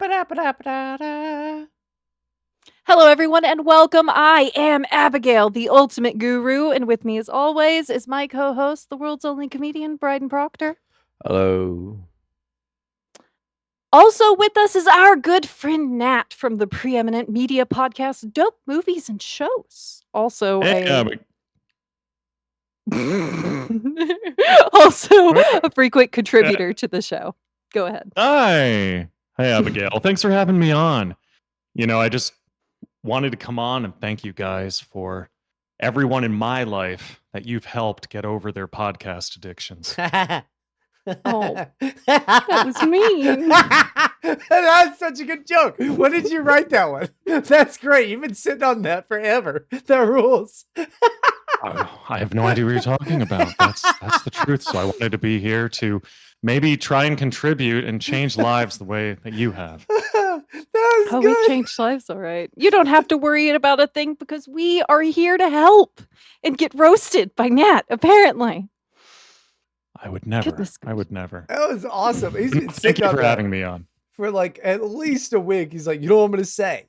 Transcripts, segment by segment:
Ba-da-ba-da-ba-da-da. Hello, everyone, and welcome. I am Abigail, the ultimate guru, and with me, as always, is my co-host, the world's only comedian, Bryden Proctor. Hello. Also with us is our good friend Nat from the preeminent media podcast, Dope Movies and Shows. Also also a frequent contributor to the show. Go ahead. Hi. Hey, Abigail. Thanks for having me on. I just wanted to come on and thank you guys for everyone in my life that you've helped get over their podcast addictions. Oh, that was mean. That's such a good joke. When did you write that one? That's great. You've been sitting on that forever. The rules. I have no idea what you're talking about. That's the truth. So I wanted to be here to maybe try and contribute and change lives the way that you have. Oh, we've changed lives, all right. You don't have to worry about a thing because we are here to help and get roasted by Nat, apparently. I would never. Goodness I would never. That was awesome. He's been Thank sitting you on for that having me on. for like at least a week. He's like, you know what I'm going to say?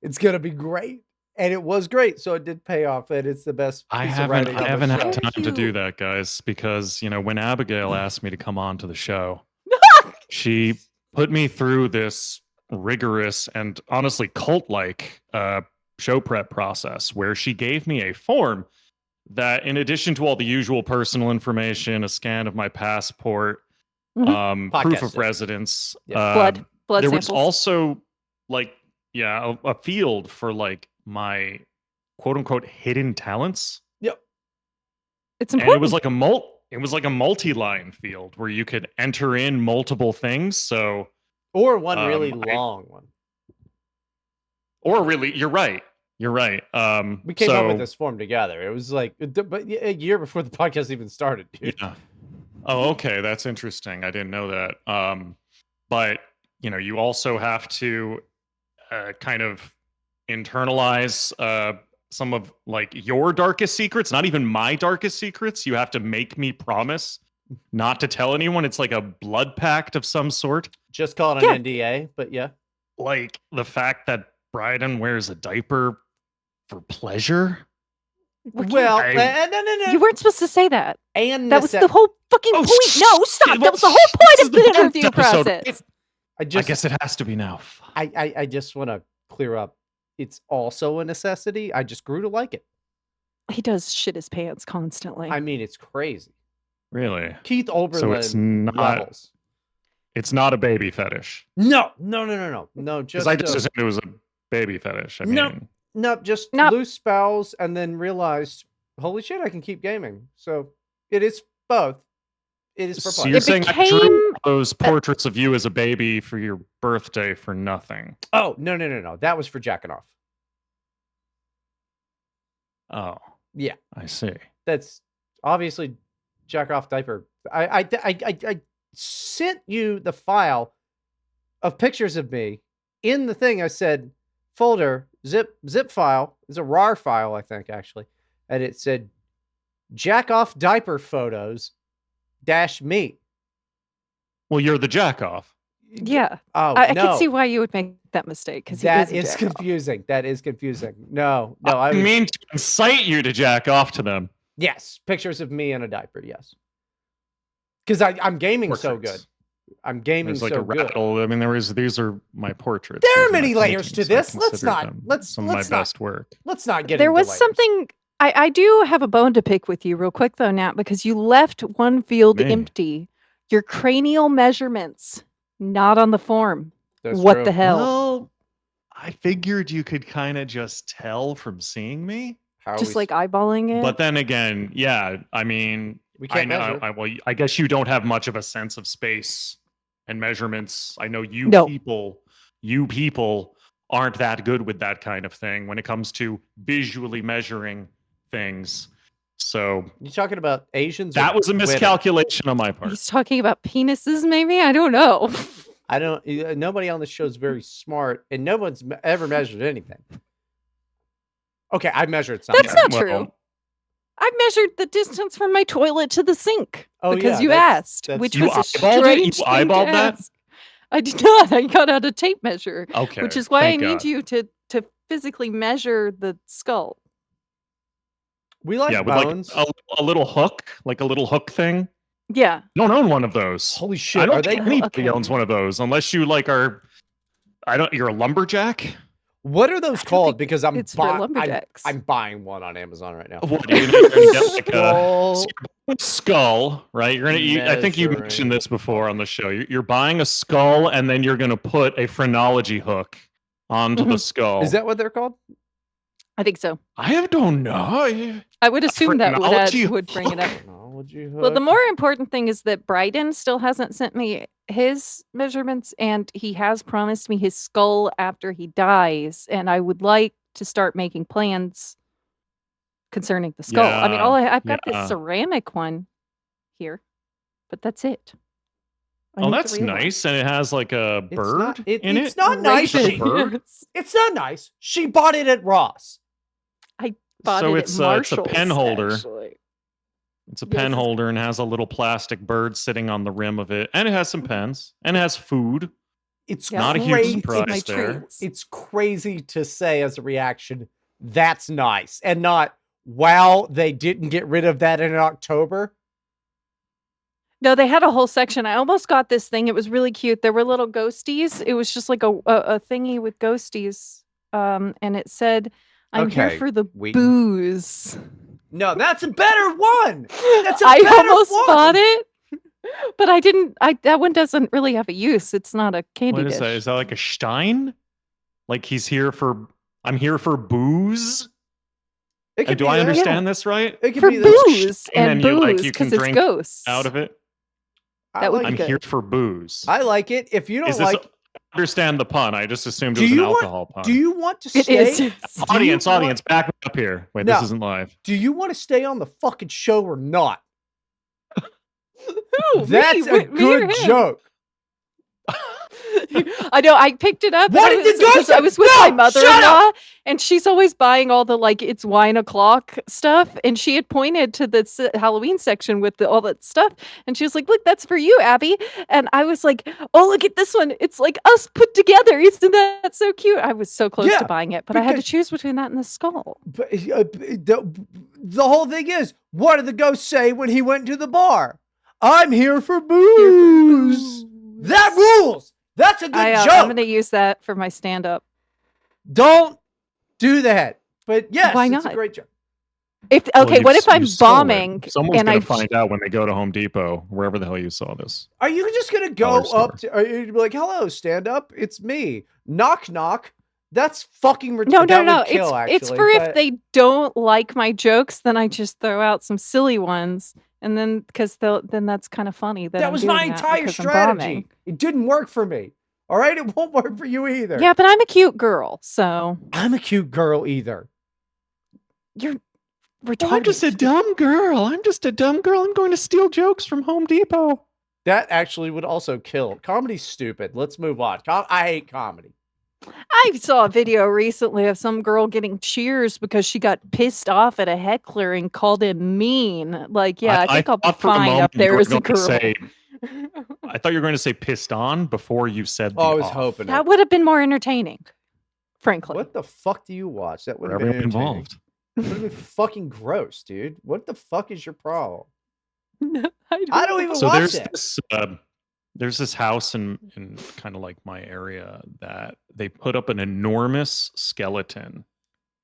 It's going to be great. And it was great. So it did pay off. And it's the best I piece of writing on the haven't had show. time to do that, guys, because when Abigail asked me to come on to the show, she put me through this rigorous and honestly cult-like show prep process where she gave me a form that, in addition to all the usual personal information, a scan of my passport, proof Podcast of residence, blood there samples. was also a field for my quote unquote hidden talents. Yep. It's And important. it was like a multi-line field where you could enter in multiple things. So Or one really long one. Or really, you're right. You're right. We came up with this form together. It was like a year before the podcast even started, dude. Yeah. Oh, okay. That's interesting. I didn't know that. But you also have to kind of internalize some of your darkest secrets, not even my darkest secrets. You have to make me promise not to tell anyone. It's like a blood pact of some sort. Just call it an NDA, but yeah. Like the fact that Bryden wears a diaper for pleasure. Well, no. You weren't supposed to say that. And that was the whole fucking point. No, stop. That was the whole point of the interview process. I guess it has to be now. I just want to clear up. It's also a necessity. I just grew to like it. He does shit his pants constantly. I mean, it's crazy. Really? Keith Oberlin So it's not levels. It's not a baby fetish. No. Just I just assumed it was a baby fetish. I mean, just loose spells, and then realized, holy shit, I can keep gaming. So it is both. It is for so fun. you're saying I drew those portraits of you as a baby for your birthday for nothing? Oh, no. That was for jacking off. Oh. Yeah. I see. That's obviously jack off diaper. I sent you the file of pictures of me. In the thing I said folder zip file. It's a RAR file, I think, actually. And it said jack off diaper photos -me. Well, you're the jack off. Yeah. Oh, I can see why you would make that mistake, because that is confusing. That is confusing. No, I mean to incite you to jack off to them. Yes, pictures of me in a diaper. Yes, because I'm gaming so good. I'm gaming There's like so a rattle. good. I mean, these are my portraits. There are These many my layers to paintings. this. Some of my best work. Let's not get. There into was layers. something. I do have a bone to pick with you, real quick though, Nat, because you left one field empty. Your cranial measurements not on the form. That's what true. the hell? Well, I figured you could kind of just tell from seeing me. Just like eyeballing it. But then again, yeah, I mean, we can't measure. I guess you don't have much of a sense of space and measurements. I know you people aren't that good with that kind of thing when it comes to visually measuring things. So you talking about Asians? That was a miscalculation on my part. He's talking about penises, maybe? I don't know. I don't. Nobody on the show is very smart, and no one's ever measured anything. Okay, I measured something. That's not true. I measured the distance from my toilet to the sink because you asked, which was a strange thing to ask. I did not. I got out a tape measure. Okay, Which is why I thank need God. you to physically measure the skull. We like Yeah, with bones. like a little hook, like a little hook thing. Yeah. You don't own one of those. Holy I shit! don't Are think they? anybody okay. owns one of those unless you like are. You're a lumberjack. What are those I don't called? think Because I'm it's for I'm lumberjacks. buying one on Amazon right now. What you're gonna get like Skull a skull, right? You're gonna. I think you measuring mentioned this before on the show. You're buying a skull, and then you're gonna put a phrenology hook onto the Mhm. skull. Is that what they're called? I think so. I don't know. I would assume that phrenology would bring it up. hook? Technology Well, the hook. more important thing is that Bryden still hasn't sent me his measurements, and he has promised me his skull after he dies, and I would like to start making plans concerning the skull. I mean, Yeah, I've got this yeah. ceramic one here, but that's it. I Oh, need the that's real one. nice, and it has like a It's bird not. in It's it. not nice. Is that a She, bird? Yes. it's not nice. She bought it at Ross. I bought So it it's at Marshall's, it's a pen holder. actually. It's a Yes, pen it's- holder and has a little plastic bird sitting on the rim of it, and it has some pens, and it has food. It's Yeah, Not a huge crazy. surprise my there. treats. It's crazy to say as a reaction. That's nice, and not wow. They didn't get rid of that in October. No, they had a whole section. I almost got this thing. It was really cute. There were little ghosties. It was just like a thingy with ghosties. And it said, "I'm here Okay, for the Wheaton. booze." No, that's a better one. That's a I better almost one. bought it, but I didn't. That one doesn't really have a use. It's not a candy What is dish. that? Is that like a Stein? Like he's here for? I'm here for booze. It could Do be I that. understand this right? It could For be that. booze and then booze you can because it's drink ghosts. out of it. I That would like be I'm it. good. here for booze. I like it. If you don't Is this? like, I understand the pun. I just assumed it do was an you want? alcohol pun. Do you want to It stay? is. Do you audience, want- back me up here. Wait, No. this isn't live. Do you want to stay on the fucking show or not? Who? That's Me? a Me or good him? joke. I know. I picked it up. What and did the guy say? I was with No, my shut mother-in-law, and she's always buying all the like it's wine o'clock stuff. And she had pointed to the Halloween section with all that stuff, and she was like, "Look, that's for you, Abby." And I was like, "Oh, look at this one! It's like us put together. Isn't that so cute?" I was so close Yeah, to buying it, but I had to because- choose between that and the skull. But the whole thing is, what did the ghost say when he went to the bar? I'm here for booze. That rules. That's a good joke. I'm going to use that for my stand-up. Don't do that. But yes, Why it's a not? great joke. What if I'm bombing Someone's and gonna I find out when they go to Home Depot, wherever the hell you saw this. Are you just gonna Dollar go store. up to? Are you gonna be like, "Hello, stand up, it's me." Knock knock. That's fucking No. that would kill, It's actually, for if but- they don't like my jokes, then I just throw out some silly ones, and then then that's kind of funny. That I'm was doing my that entire because I'm strategy. bombing. It didn't work for me. All right, it won't work for you either. Yeah, but I'm a cute girl, so I'm a cute girl either. you're Well, retarded. I'm just a dumb girl. I'm going to steal jokes from Home Depot. That actually would also kill. Comedy's stupid. Let's move on. I hate comedy. I saw a video recently of some girl getting cheers because she got pissed off at a heckler and called him mean. Like, yeah, I think I'll be thought for a fine moment up you there were as a going to girl. say- I thought you were going to say pissed on before you said the Oh, I was off. hoping That it. would have been more entertaining, frankly. What the fuck do you watch? That would For have been everyone entertaining. involved. Would have been fucking gross, dude. What the fuck is your problem? I I don't even So watch it. there's this house in kind of like my area that they put up an enormous skeleton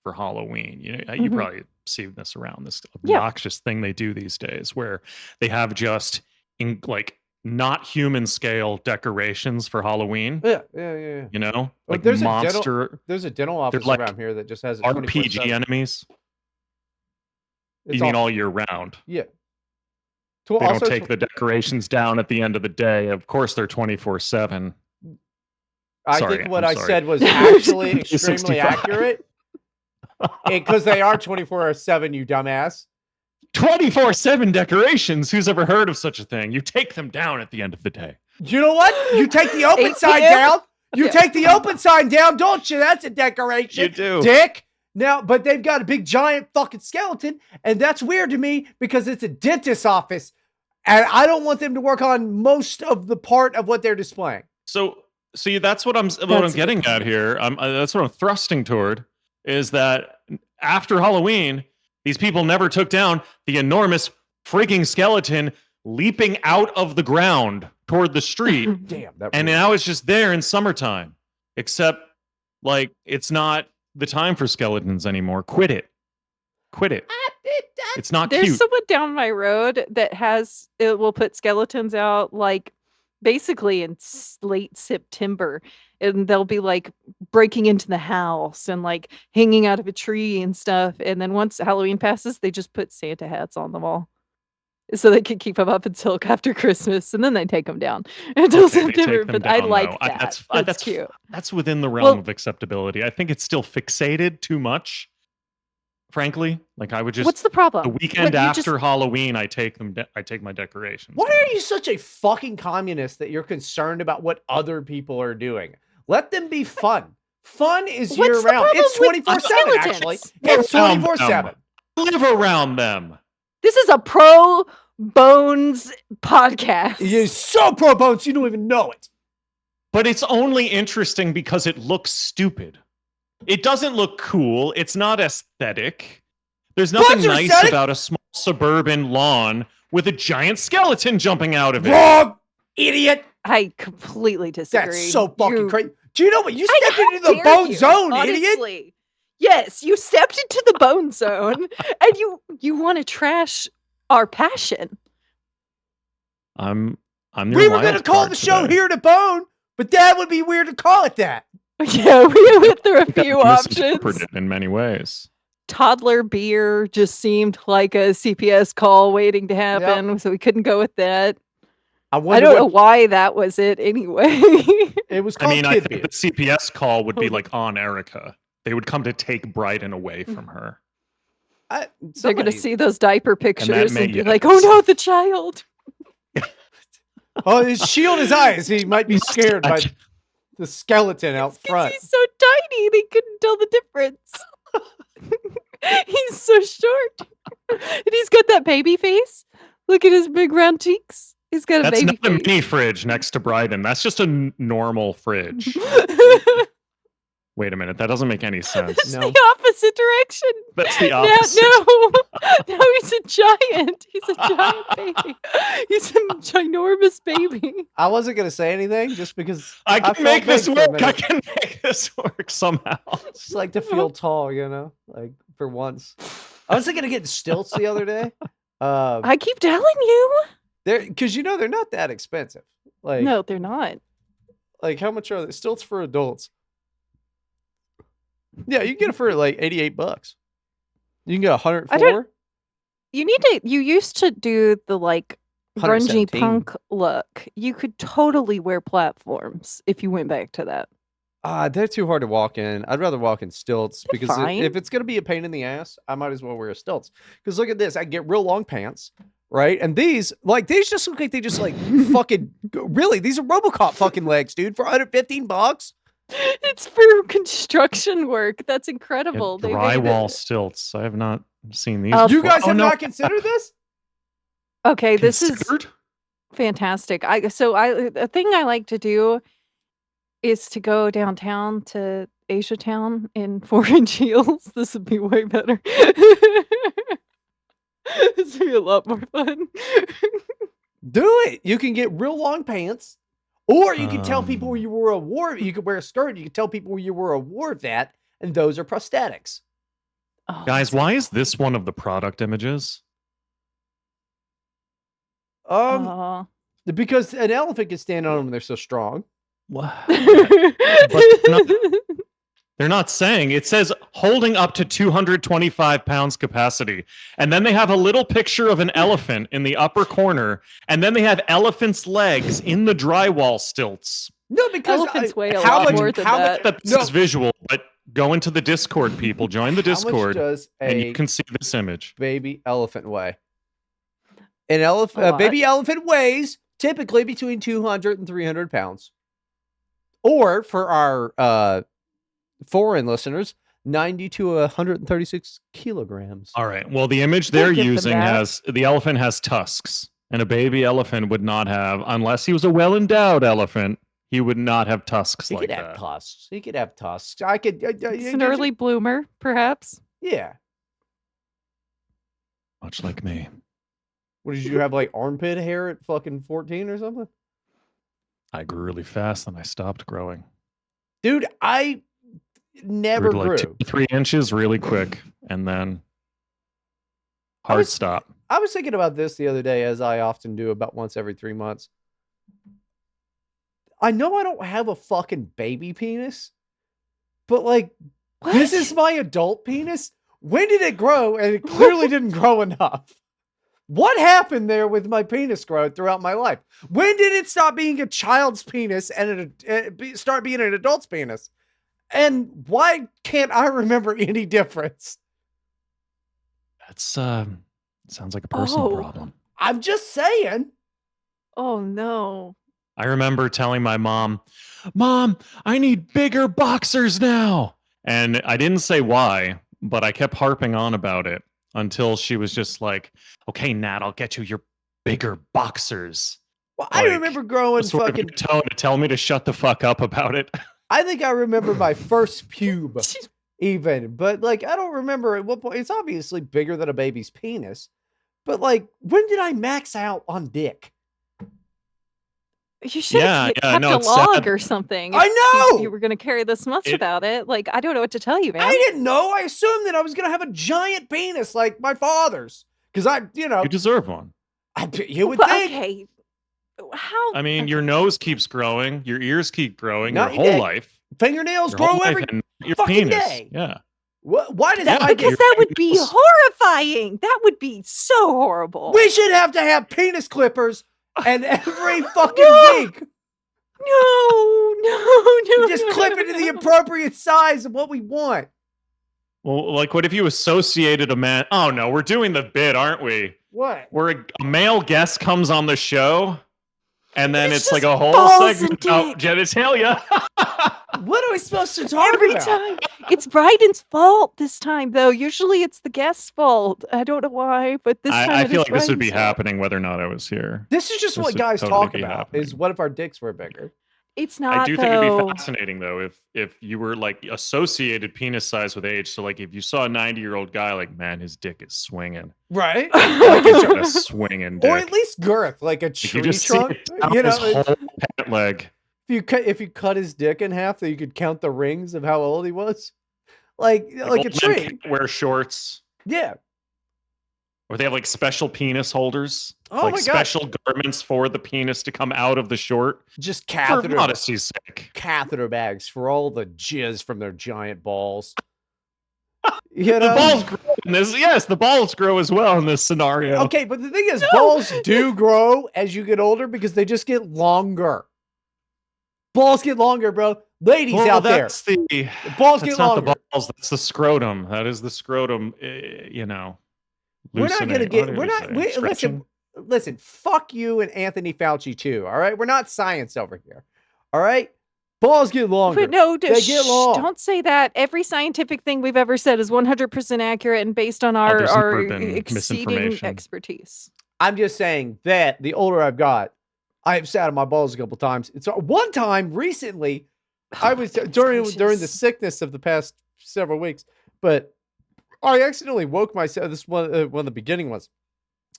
for Halloween. You Mhm. probably seen this around, this Yeah. obnoxious thing they do these days where they have just in like not human scale decorations for Halloween. Yeah. You know, Oh, like there's a monster There's a dental office like around here that just has a RPG 24/7. enemies. It's You mean all year round? Yeah. They don't Also, take the decorations down at the end of the day. Of course, they're 24/7. I Sorry, think what I'm I sorry. said was actually extremely 65. accurate. Because they are 24/7, you dumbass. 24/7 decorations. Who's ever heard of such a thing? You take them down at the end of the day. You know what? You take the open 8 sign p.m.? down. You Yeah. take the open sign down, don't you? That's a decoration. You do. Dick. Now, but they've got a big giant fucking skeleton, and that's weird to me because it's a dentist's office, and I don't want them to work on most of the part of what they're displaying. So see, that's what I'm That's a good getting at here. That's what I'm thrusting toward is that after Halloween, these people never took down the enormous freaking skeleton leaping out of the ground toward the street, Damn, that and rules. now it's just there in summertime. Except, like, it's not the time for skeletons anymore. Quit it. Quit it. It's not There's cute. someone down my road that it will put skeletons out like basically in late September, and they'll be like breaking into the house and like hanging out of a tree and stuff. And then once Halloween passes, they just put Santa hats on them all so they can keep them up until after Christmas, and then they take them down until Okay, they September. take them But I down, like though. that. That's That's cute. That's within the realm Well- of acceptability. I think it's still fixated too much. Frankly, like I would just What's the problem? the weekend What, you just- after Halloween, I take them. I take my decorations. Why down. are you such a fucking communist that you're concerned about what other people are doing? Let them be fun. Fun is What's year the round. problem It's with 24/7, actually. skeletons? It's 24/7. Live around them. This is a pro bones podcast. You're so pro bones, you don't even know it. But it's only interesting because it looks stupid. It doesn't look cool. It's not aesthetic. There's nothing What's nice aesthetic? about a small suburban lawn with a giant skeleton jumping out of it. Wrong, idiot. I completely disagree. That's so fucking You- crazy. Do you know what? You I- stepped how into the dare bone you, zone, idiot. honestly. Yes, you stepped into the bone zone, and you want to trash our passion. I'm your We were wild going to call card the show today. Here to Bone, but that would be weird to call it that. Yeah, we went through a I think few I've options. misinterpreted it in many ways. Toddler beer just seemed like a CPS call waiting to happen, so we couldn't go with that. I I wonder don't know what why that was it anyway. it was I called. mean, I Kid think Beer. the CPS call would be like on Erica. They would come to take Bryden away from her. They're going to Somebody- see those diaper pictures may and be yes. like, "Oh no, the child!" Oh, his shield his eyes. He might be scared by the skeleton out 'Cause front. he's so tiny, they couldn't tell the difference. He's so short, and he's got that baby face. Look at his big round cheeks. He's got a That's baby not a face. mini fridge next to Bryden. That's just a normal fridge. Wait a minute. That doesn't make any sense. It's No. the opposite direction. That's the opposite. No, he's a giant. He's a giant baby. He's a ginormous baby. I wasn't gonna say anything just because I can felt make this big for a work. I minute. can make this work somehow. Just like to feel tall, you know, like for once. I was thinking of getting stilts the other day. I keep telling you. They're because you know they're not that expensive. Like No, they're not. like how much are they? Stilts for adults? Yeah, you can get it for like $88. You can get I 104. don't- You used to do the like grungy 117. punk look. You could totally wear platforms if you went back to that. They're too hard to walk in. I'd rather walk in stilts They're because fine. if it's gonna be a pain in the ass, I might as well wear stilts. Because look at this, I get real long pants, right? And these just look like they just like fucking really. These are RoboCop fucking legs, dude, for $115. It's for construction work. That's incredible. They made Drywall it. stilts. I have not seen these. Oh, You before. guys Oh, have no. not considered this? Okay, this is Considered? fantastic. A thing I like to do is to go downtown to Asia Town in 4-inch heels. This would be way better. This would be a lot more fun. Do it. You can get real long pants, or you can tell people Um. you were a war. You could wear a skirt. You can tell people you were a war vet, and those are prosthetics. Oh, Guys, that's why is this one of the product images? Aw. Because an elephant can stand on them, and they're so strong. What? They're not saying. It says holding up to 225 pounds capacity. And then they have a little picture of an elephant in the upper corner. And then they have elephant's legs in the drywall stilts. No, because Elephants weigh a how lot much- more than how that. much- That this No. is visual, but go into the Discord, people. Join the How much Discord, does and a you can see this image. baby elephant weigh? An A baby lot. elephant weighs typically between 200 and 300 pounds. Or for our foreign listeners, 90 to 136 kilograms. All right. Well, the image they're give them using that. has the elephant has tusks, and a baby elephant would not have, unless he was a well endowed elephant. he would not have tusks He like could have that. tusks. He could have tusks. I could. It's an early bloomer, perhaps. Yeah. Much like me. What did you have, like armpit hair at fucking 14 or something? I grew really fast and I stopped growing. Dude, I never Grew to like 2 grew. to 3 inches really quick, and then hard stop. I was thinking about this the other day, as I often do about once every 3 months. I know I don't have a fucking baby penis, but like, this is my adult penis. When did it grow? And it clearly didn't grow enough. What happened there with my penis growth throughout my life? When did it stop being a child's penis and start being an adult's penis? And why can't I remember any difference? That's sounds like a personal problem. I'm just saying. Oh no. I remember telling my mom, "Mom, I need bigger boxers now." And I didn't say why, but I kept harping on about it until she was just like, "Okay, Nat, I'll get you your bigger boxers." Well, I remember growing fucking tone to tell me to shut the fuck up about it. I think I remember my first pube even, but like I don't remember at what point. It's obviously bigger than a baby's penis, but like when did I max out on dick? You should have kept a log or something. I know! You were going to carry this much about it. Like, I don't know what to tell you, man. I didn't know. I assumed that I was going to have a giant penis like my father's. Because you deserve one. You would think. Okay. How? I mean, your nose keeps growing. Your ears keep growing. Not your whole life. Fingernails grow every your fucking penis. day. Yeah. Why does that? Because that would be horrifying. That would be so horrible. We should have to have penis clippers and every fucking week. No. Just clip it to the appropriate size of what we want. Well, like, what if you associated a man? Oh no, we're doing the bit, aren't we? What? Where a male guest comes on the show, and then it's like a whole segment about genitalia. What are we supposed to talk every about? time? It's Bryden's fault this time, though. Usually it's the guest's fault. I don't know why, but this time I feel like this would Bryden's be happening whether or not I was here. This is just what guys talk about. Is what if our dicks were bigger? It's not. I do think it'd be fascinating though if you were like associated penis size with age. So like if you saw a 90-year-old guy, like, man, his dick is swinging, right? Like he's got a swinging dick, or at least girth, like a tree trunk. His whole pant leg. If you cut his dick in half, so you could count the rings of how old he was, like a tree. Wear shorts. Yeah. Or they have like special penis holders. Oh like my God. special garments for the penis to come out of the short. Just catheter. For modesty's sake. Catheter bags for all the jizz from their giant balls. You know? The balls grow in this. Yes, the balls grow as well in this scenario. Okay, but the thing is, balls do grow as you get older because they just get longer. Balls get longer, bro. Ladies out there. The balls get longer. Not the balls, that's the scrotum. That is the scrotum, you know. We're not going to get, listen, fuck you and Anthony Fauci too, all right? We're not science over here, all right? Balls get longer. But no, they get long. Don't say that. Every scientific thing we've ever said is 100% accurate and based on our exceeding expertise. I'm just saying that the older I've got, I've sat on my balls a couple times. It's one time recently, I was during the sickness of the past several weeks, but I accidentally woke myself. This one of the beginning ones.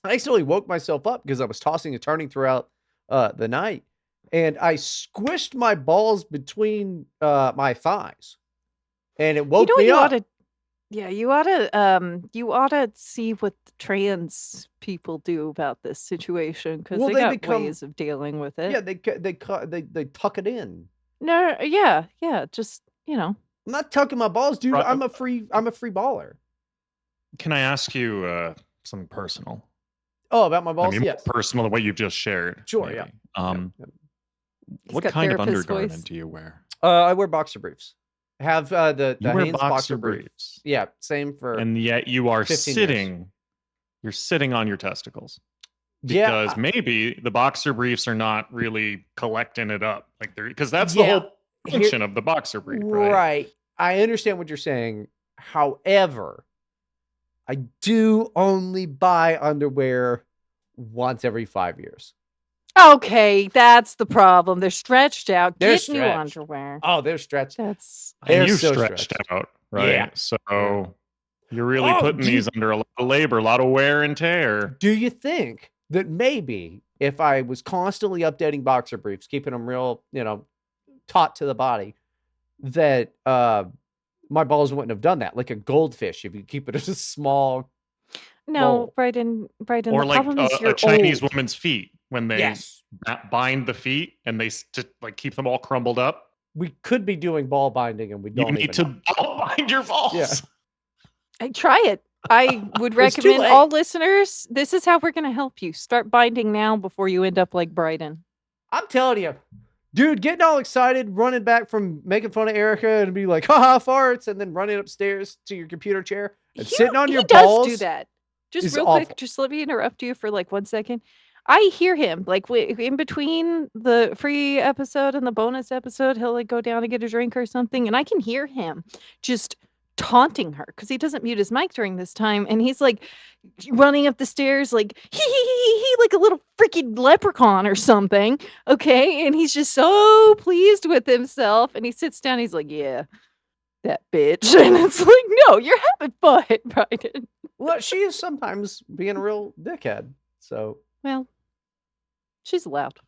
I accidentally woke myself up because I was tossing and turning throughout the night, and I squished my balls between my thighs, and it woke me up. You ought to see what the trans people do about this situation because they got ways of dealing with it. Yeah, they tuck it in. No, yeah, just I'm not tucking my balls, dude. I'm a free baller. Can I ask you something personal? Oh, about my balls? I mean, yes. Personal, the way you just shared. Sure, maybe. yeah. What kind of undergarment do you wear? I wear boxer briefs. Have the Hanes boxer briefs. Yeah, same for. And yet you are sitting. Years. You're sitting on your testicles. Because maybe the boxer briefs are not really collecting it up, like they're because that's the whole function of the boxer brief, right? Right. I understand what you're saying. However, I do only buy underwear once every 5 years. Okay, that's the problem. They're stretched out. They're Get new stretched. underwear. Oh, they're stretched. That's And They're you so stretched stretched. out, Yeah. right? So you're really Oh, putting these under a lot of labor, a lot of wear and tear. do you think that maybe if I was constantly updating boxer briefs, keeping them real, taut to the body, that my balls wouldn't have done that? Like a goldfish, if you keep it as a small no, bowl. Bryden. Or The like problem is a you're Chinese old. woman's feet when they Yes. bind the feet and they just like keep them all crumbled up. We could be doing ball binding and we You don't need even to know. bind your balls. Yeah. Try it. I would It's too recommend late. all listeners. This is how we're going to help you. Start binding now before you end up like Bryden. I'm telling you, dude, getting all excited, running back from making fun of Erica and be like, haha, farts, and then running upstairs to your computer chair and sitting on your He does balls. do that. Just is real awful. quick, just let me interrupt you for like 1 second. I hear him like in between the free episode and the bonus episode, he'll like go down to get a drink or something, and I can hear him just taunting her because he doesn't mute his mic during this time, and he's like running up the stairs like he like a little freaking leprechaun or something. Okay, and he's just so pleased with himself, and he sits down. He's like, "Yeah, that bitch," and it's like, "No, you're having fun, Bryden." Well, she is sometimes being a real dickhead. So, Well, she's allowed.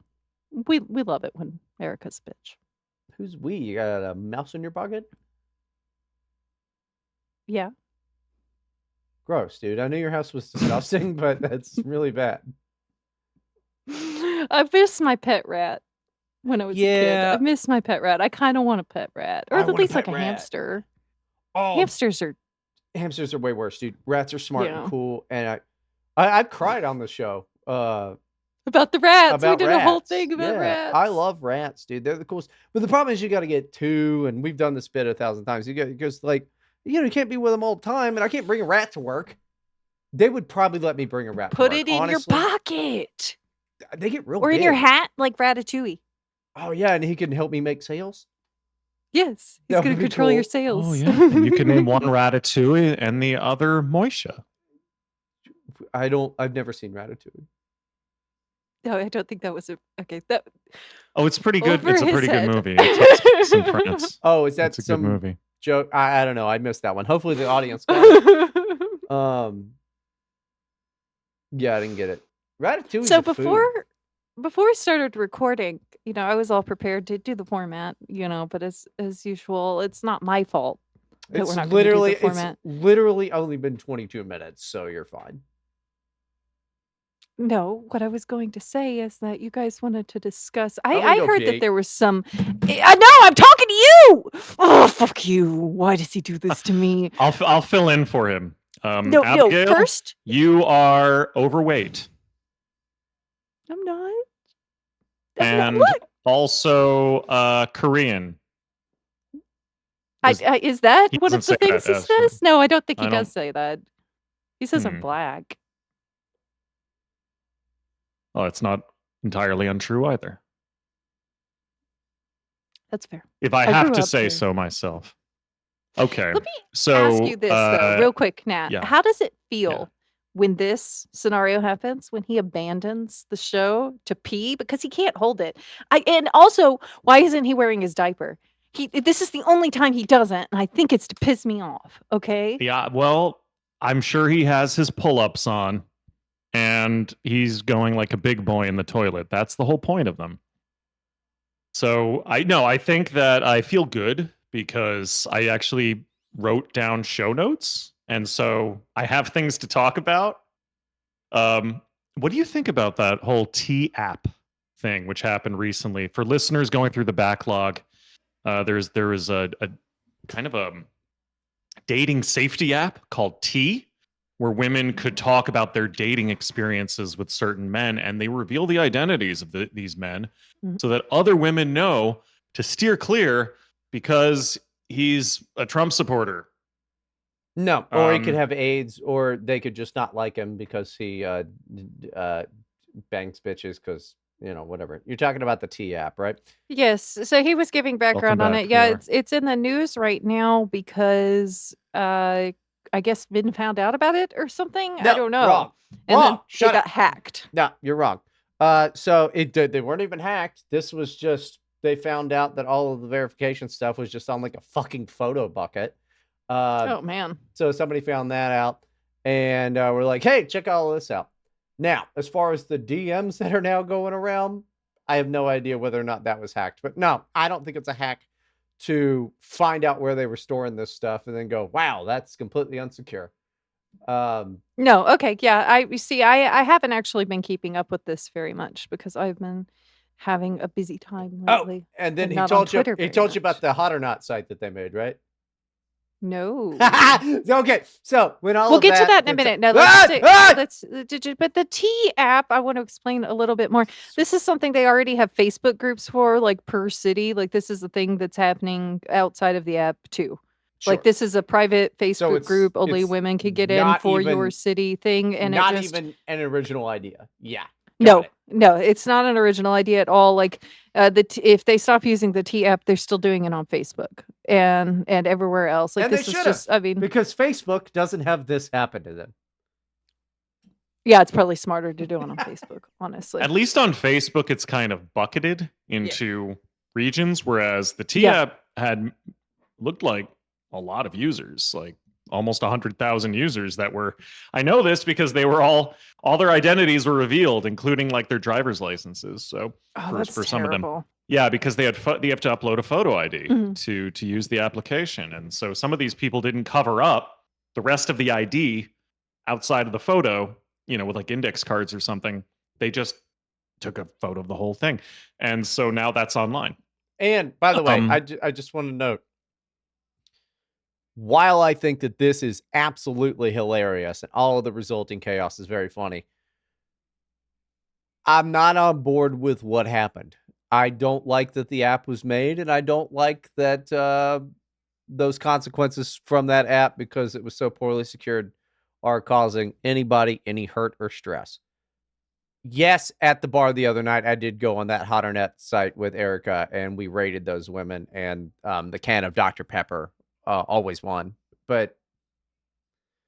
We love it when Erica's a bitch. who's we? You got a mouse in your pocket? Yeah. Gross, dude. I knew your house was disgusting, but that's really bad. I miss my pet rat when I was a kid. Yeah. I miss my pet rat. I kind of want a pet rat, or I at want a least pet like a rat. hamster. Oh, Hamsters are hamsters are way worse, dude. Rats are smart Yeah. and cool, and I've cried on the show. about the rats. About we did a whole rats. thing about Yeah, rats. I love rats, dude. They're the coolest. But the problem is you got to get two, and we've done this bit 1,000 times. You got because like you can't be with them all the time, and I can't bring a rat to work. They would probably let me bring a rat. Put to work, it in honestly. your pocket They get real or big. in your hat, like Ratatouille. Oh yeah, and he can help me make sales. Yes, he's That going would to be control your cool. sales. Oh yeah, and you can name one Ratatouille and the other Moisha. I've never seen Ratatouille. No, I don't think that was okay. That Oh, it's pretty good. Over It's a his pretty head. good movie. It takes place in France. Oh, is that It's a good some movie. joke? I don't know. I missed that one. Hopefully the audience got it. Yeah, I didn't get it. Ratatouille. So before we started recording, I was all prepared to do the format, but as usual, it's not my fault that it's we're not going to do the it's format. literally only been 22 minutes, so you're fine. No, what I was going to say is that you guys wanted to discuss. I'm gonna I go heard pee. that there was some. No, I'm talking to you. Oh, fuck you! Why does he do this to me? I'll fill in for him. No, Abigail, first you are overweight, I'm not. and What? also Korean. Is that He one of doesn't the say things that, he actually. says? No, I don't think he I does don't- say that. He says I'm Hmm. black. Oh, it's not entirely untrue either. That's fair. If I I have grew to up say there. so myself. Okay. Let me So ask you this though, real quick, Nat. yeah. How does it feel when this scenario happens? When he abandons the show to pee because he can't hold it? And also, why isn't he wearing his diaper? This is the only time he doesn't, and I think it's to piss me off. Okay. Yeah, well, I'm sure he has his pull-ups on and he's going like a big boy in the toilet. That's the whole point of them. So I think that I feel good because I actually wrote down show notes, and so I have things to talk about. What do you think about that whole T app thing, which happened recently? For listeners going through the backlog, there was a kind of a dating safety app called T, where women could talk about their dating experiences with certain men, and they reveal the identities of these men Mhm. so that other women know to steer clear because he's a Trump supporter. No, or he could Um, have AIDS, or they could just not like him because he bangs bitches because whatever. You're talking about the T app, right? Yes. So he was giving background on back, it. Yeah, PR. it's in the news right now because I guess Ben found out about it or something. I No, don't know. wrong. And then Wrong. they Shut got up. hacked. No, you're wrong. So they weren't even hacked. This was just they found out that all of the verification stuff was just on like a fucking photo bucket. Oh man. So somebody found that out, and we're like, hey, check all this out. Now, as far as the DMs that are now going around, I have no idea whether or not that was hacked. But no, I don't think it's a hack to find out where they were storing this stuff and then go, wow, that's completely unsecure. No, okay, yeah, you see, I haven't actually been keeping up with this very much because I've been having a busy time lately and then and not on Twitter he very told you about much. the Hot or Not site that they made, right? No. Okay, so when all We'll of get to that in a that's minute. No, but the T app, I want to explain a little bit more. This is something they already have Facebook groups for, like per city. Like this is a thing that's happening outside of the app too. Like Sure. this is a private So Facebook group, only it's women could get in not for your even city thing, and it not just even an original idea. Yeah, got no, it. no, it's not an original idea at all. Like if they stop using the T app, they're still doing it on Facebook and everywhere else. Like And they this is should have, just, I mean, because Facebook doesn't have this happen to them. yeah, it's probably smarter to do it on Facebook, honestly. At least on Facebook, it's kind of bucketed into regions, whereas the T Yeah. app had looked like a lot of users, like almost 100,000 users that were. I know this because they were all their identities were revealed, including like their driver's licenses. So Oh, for that's some of them, terrible. yeah, because they have to upload a photo ID Mhm. to use the application, and so some of these people didn't cover up the rest of the ID outside of the photo, with like index cards or something. They just took a photo of the whole thing, and so now that's online. And by the way, Um, I just want to note, while I think that this is absolutely hilarious and all of the resulting chaos is very funny, I'm not on board with what happened. I don't like that the app was made, and I don't like that those consequences from that app, because it was so poorly secured, are causing anybody any hurt or stress. Yes, at the bar the other night, I did go on that Hotternet site with Erica, and we rated those women, and the can of Dr. Pepper always won. But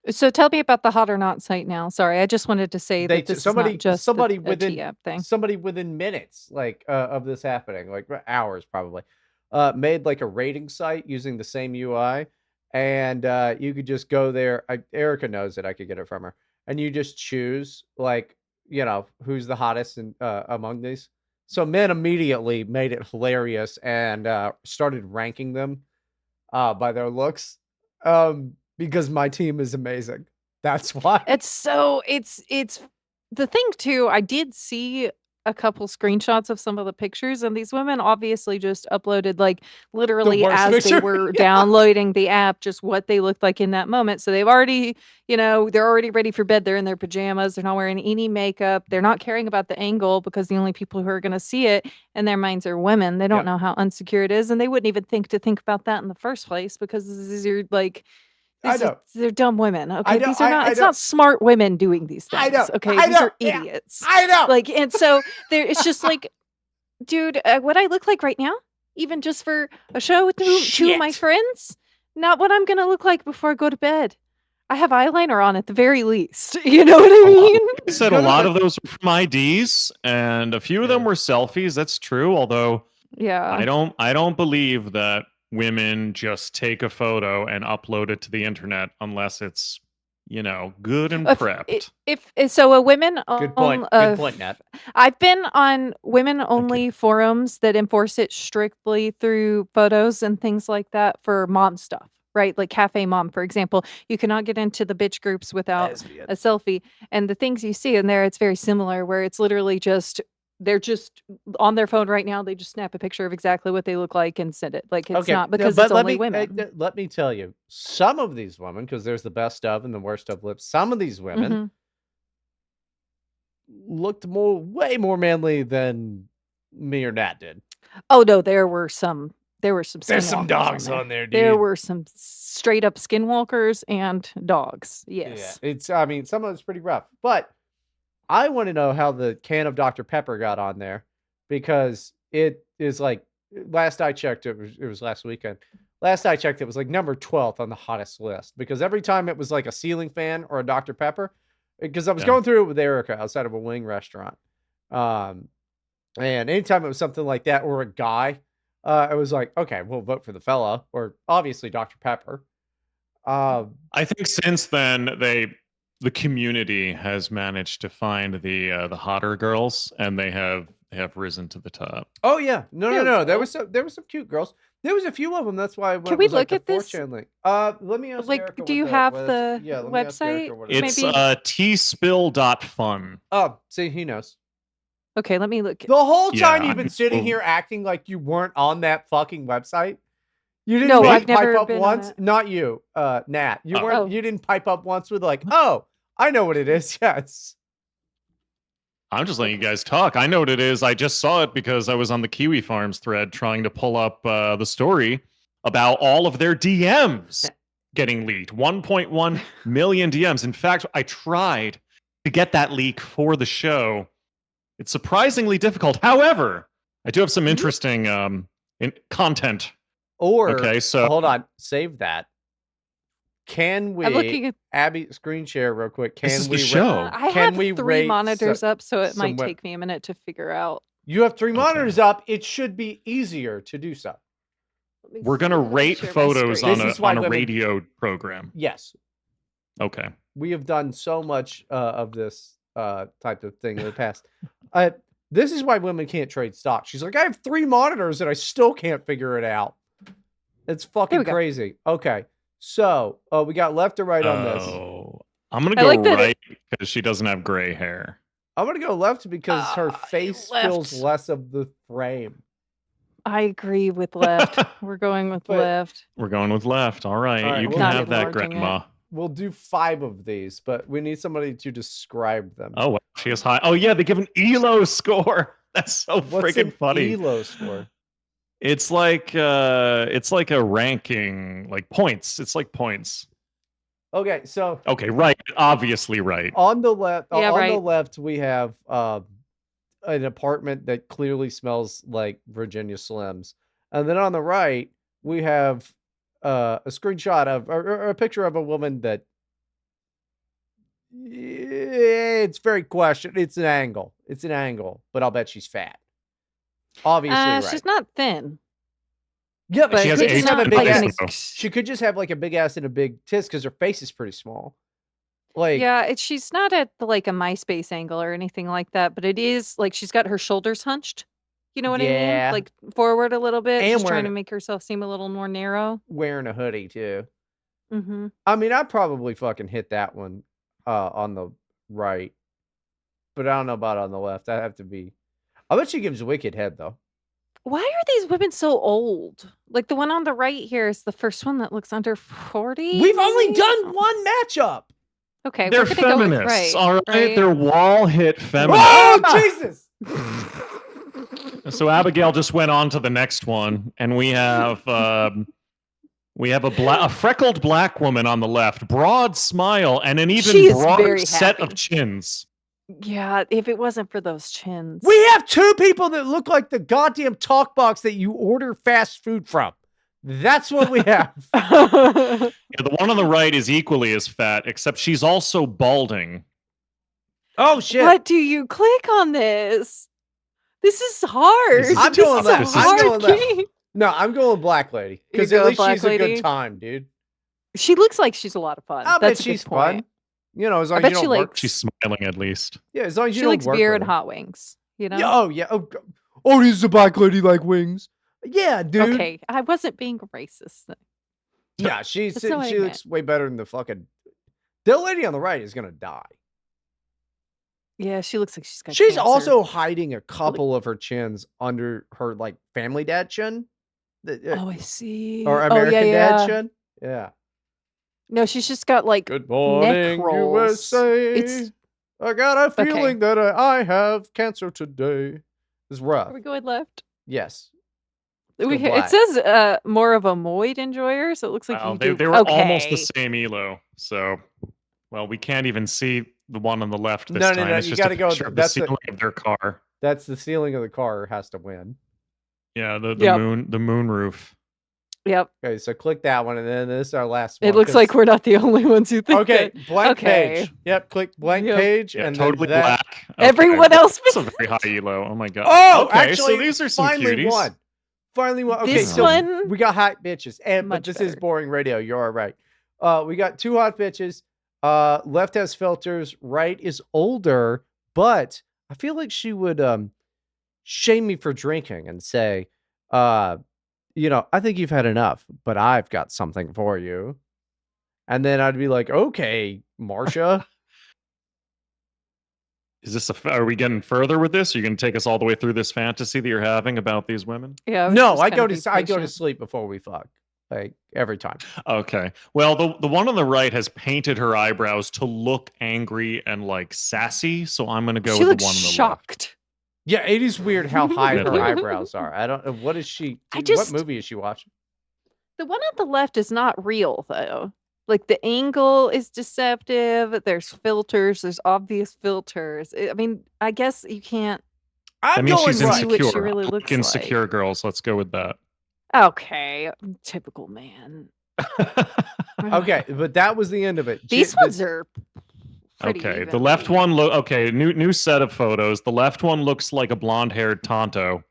So tell me about the Hot or Not site now. Sorry, I just wanted to say they that this is not just a T app thing. somebody within minutes, like of this happening, like hours probably, made like a rating site using the same UI, and you could just go there. Erica knows it. I could get it from her, and you just choose, like, who's the hottest among these. So men immediately made it hilarious and started ranking them by their looks, because my team is amazing. That's why. It's the thing too, I did see a couple screenshots of some of the pictures, and these women obviously just uploaded, like, The literally worst as they picture. were Yeah. downloading the app, just what they looked like in that moment. So they've already, they're already ready for bed. They're in their pajamas. They're not wearing any makeup. They're not caring about the angle because the only people who are gonna see it in their minds are women. They don't Yep. know how unsecure it is, and they wouldn't even think about that in the first place because these are like I know. they're dumb women, I okay? know. These are not I it's know. not smart women doing these I know. things, okay? I These know. are Yeah. idiots. I know. Like, and so there it's just like, dude, what I look like right now, even just for a show with two of my Shit. friends, not what I'm gonna look like before I go to bed. I have eyeliner on at the very least. You know what I mean? Like I said, a Good of lot it. of those were from IDs, and a few of them Yeah. were selfies. That's true. Although Yeah. I don't believe that women just take a photo and upload it to the internet unless it's, good and prepped. If so, a women Good point. on Good point, Nat. I've been on women Thank you. only forums that enforce it strictly through photos and things like that for mom stuff, right? Like Cafe Mom, for example. You cannot get into the bitch groups without Lesbian. a selfie. And the things you see in there, it's very similar, where it's literally just they're just on their phone right now. They just snap a picture of exactly what they look like and send it. Like it's Okay, not no, because but it's only women. let me tell you, some of these women, because there's the best of and the worst of lips. Some of these women Mhm. looked way more manly than me or Nat did. Oh no, there were some There's some skinwalkers dogs on there. on there, There dude. were some straight up skinwalkers and dogs. Yeah, Yes. I mean, some of it's pretty rough, but I want to know how the can of Dr. Pepper got on there, because it is like, last I checked, it was last weekend. Last I checked, it was like number 12th on the hottest list, because every time it was like a ceiling fan or a Dr. Pepper, because I was Yeah. going through it with Erica outside of a wing restaurant, And anytime it was something like that or a guy, I was like, okay, we'll vote for the fella or obviously Dr. Pepper. I think since then the community has managed to find the hotter girls, and they have risen to the top. Oh yeah, no. There go. was some cute girls. There was a few of them. That's why I went. Can we was like look the at this? 4chan link. Let me ask Like, Erica. do what you the, have what the yeah, let me ask Erica website? what it is. It's Maybe. tspill.fun. Oh, see, he knows. Okay, let me look. The whole time Yeah, you've been sitting here acting like you weren't on that fucking website. You didn't No, maybe I've pipe never up been on once. it. Not you, Nat. You Oh. weren't. Oh. You didn't pipe up once with like, oh, I know what it is. Yes. I'm just letting you guys talk. I know what it is. I just saw it because I was on the Kiwi Farms thread trying to pull up the story about all of their DMs getting leaked. 1.1 million DMs. In fact, I tried to get that leak for the show. It's surprisingly difficult. However, I do have some interesting content. Or Okay, so hold on, save that. Can I'm looking we, at. Abby, screen share real quick? This Can is the we? show. I Can have we 3 rate monitors up, so it might some take me a minute to figure out. You have 3 Okay. monitors up. It should be easier to do so. Let me We're see. gonna Let me rate share my photos screen. on This is why a women- radio program. Yes, Okay. we have done so much of this type of thing in the past. This is why women can't trade stock. She's like, I have 3 monitors and I still can't figure it out. It's fucking go. crazy. Okay, so we got left or right on this. Oh, I'm gonna I go like that right because she doesn't have gray hair. I'm gonna go left because her face fills left. less of the frame. I agree with left. We're going with But- left. We're going with left. All right, All right, you we'll can not have that, enlarging it. Grandma. We'll do 5 of these, but we need somebody to describe them. Oh, wow, she is high. Oh yeah, they give an ELO score. That's so What's freaking an funny. ELO score? It's like a ranking, like points. It's like points. Okay, so Okay, right. Obviously, right. on the left, Yeah, on the right. left, we have an apartment that clearly smells like Virginia Slims, and then on the right, we have a screenshot of or a picture of a woman that it's very question. It's an angle. It's an angle, but I'll bet she's fat. Obviously, right. She's not thin. Yeah, but But she has could it's just have not a big like ass. an though. She could just have like a big ass and a big tits because her face is pretty small. Like, Yeah, she's not at like a MySpace angle or anything like that, but it is like she's got her shoulders hunched. You know what I Yeah. mean? Like forward a little bit. And She's trying wearing to a- make herself seem a little more narrow. wearing a hoodie too. Mm-hmm. I mean, I probably fucking hit that one on the right, but I don't know about on the left. I have to be. I bet she gives a wicked head though. Why are these women so old? Like the one on the right here is the first one that looks under 40. We've only maybe? done one matchup. Okay, They're we're gonna go with feminists. right. All right, right? they're wall hit feminists. Oh Jesus! So Abigail just went on to the next one, and we have a freckled black woman on the left, broad smile, and an even She's broader very set happy. of chins. Yeah, if it wasn't for those chins. We have 2 people that look like the goddamn talk box that you order fast food from. That's what we have. Yeah, the one on the right is equally as fat, except she's also balding. Oh shit! What do you click on this? This is hard. This is I'm This going is a left. I'm hard going left. game. No, I'm going black lady because You at go least black she's a lady? good time, dude. She looks like she's a lot of fun. I bet That's a good she's fun. point. You know, as long I as bet you she don't work. likes. She's smiling at least. Yeah, as long as you She don't likes work beer with and her. hot wings. You know. Yeah, oh yeah. Oh, this is a black lady like wings. Yeah, dude. Okay, I wasn't being racist. Then. Yeah, she That's not what I looks way better than the fucking. The lady on the right is gonna die. Yeah, she looks like she's got. She's cancer. also hiding a couple of her chins under her like family dad chin. Oh, I see. Or Oh, American yeah. dad chin. Yeah. No, she's just got like. Good morning, rolls. USA. It's- I got a Okay. feeling that I have cancer today. It's rough. Are we going left? Yes. We, go it black. says more of a Moid enjoyer, so it looks like Wow, you they do. were almost Okay. the same elo. So, well, we can't even see the one on the left this No, time. It's you just gotta a go. picture of the That's ceiling of their car. That's the ceiling of the car has to win. Yeah, the Yep. moon roof. Yep. Okay, so click that one, and then this is our last one. It looks like we're not the only ones who think okay. that. Blank Okay. page. Yep, click blank Yep. page, Yeah, and totally then that. black. Everyone well, else That's a very high elo. Oh my god. Oh, okay, actually, so these are some finally cuties. one. Finally one. Okay, This so one, we got hot bitches, but much this is better. boring radio. You're all right. We got 2 hot bitches. Left has filters, right is older, but I feel like she would shame me for drinking and say, I think you've had enough, but I've got something for you. And then I'd be like, okay, Marsha. Is this are we getting further with this? Are you going to take us all the way through this fantasy that you're having about these women? Yeah. No, I go to sleep before we fuck. Like every time. Okay. Well, the one on the right has painted her eyebrows to look angry and like sassy, so I'm going to go She with looks the one on the shocked. Yeah, it is weird how high her Admittedly. eyebrows are. I don't know. What is she? What just- movie is she watching? The one on the left is not real though. Like the angle is deceptive. There's filters. There's obvious filters. I mean, I guess you can't. I'm That means going she's right. See what she insecure. really I like looks insecure like. girls. Let's go with that. Okay, typical man. Okay, but that was the end of it. These ones are pretty Okay, the evenly. left one okay, new set of photos. The left one looks like a blonde-haired Tonto,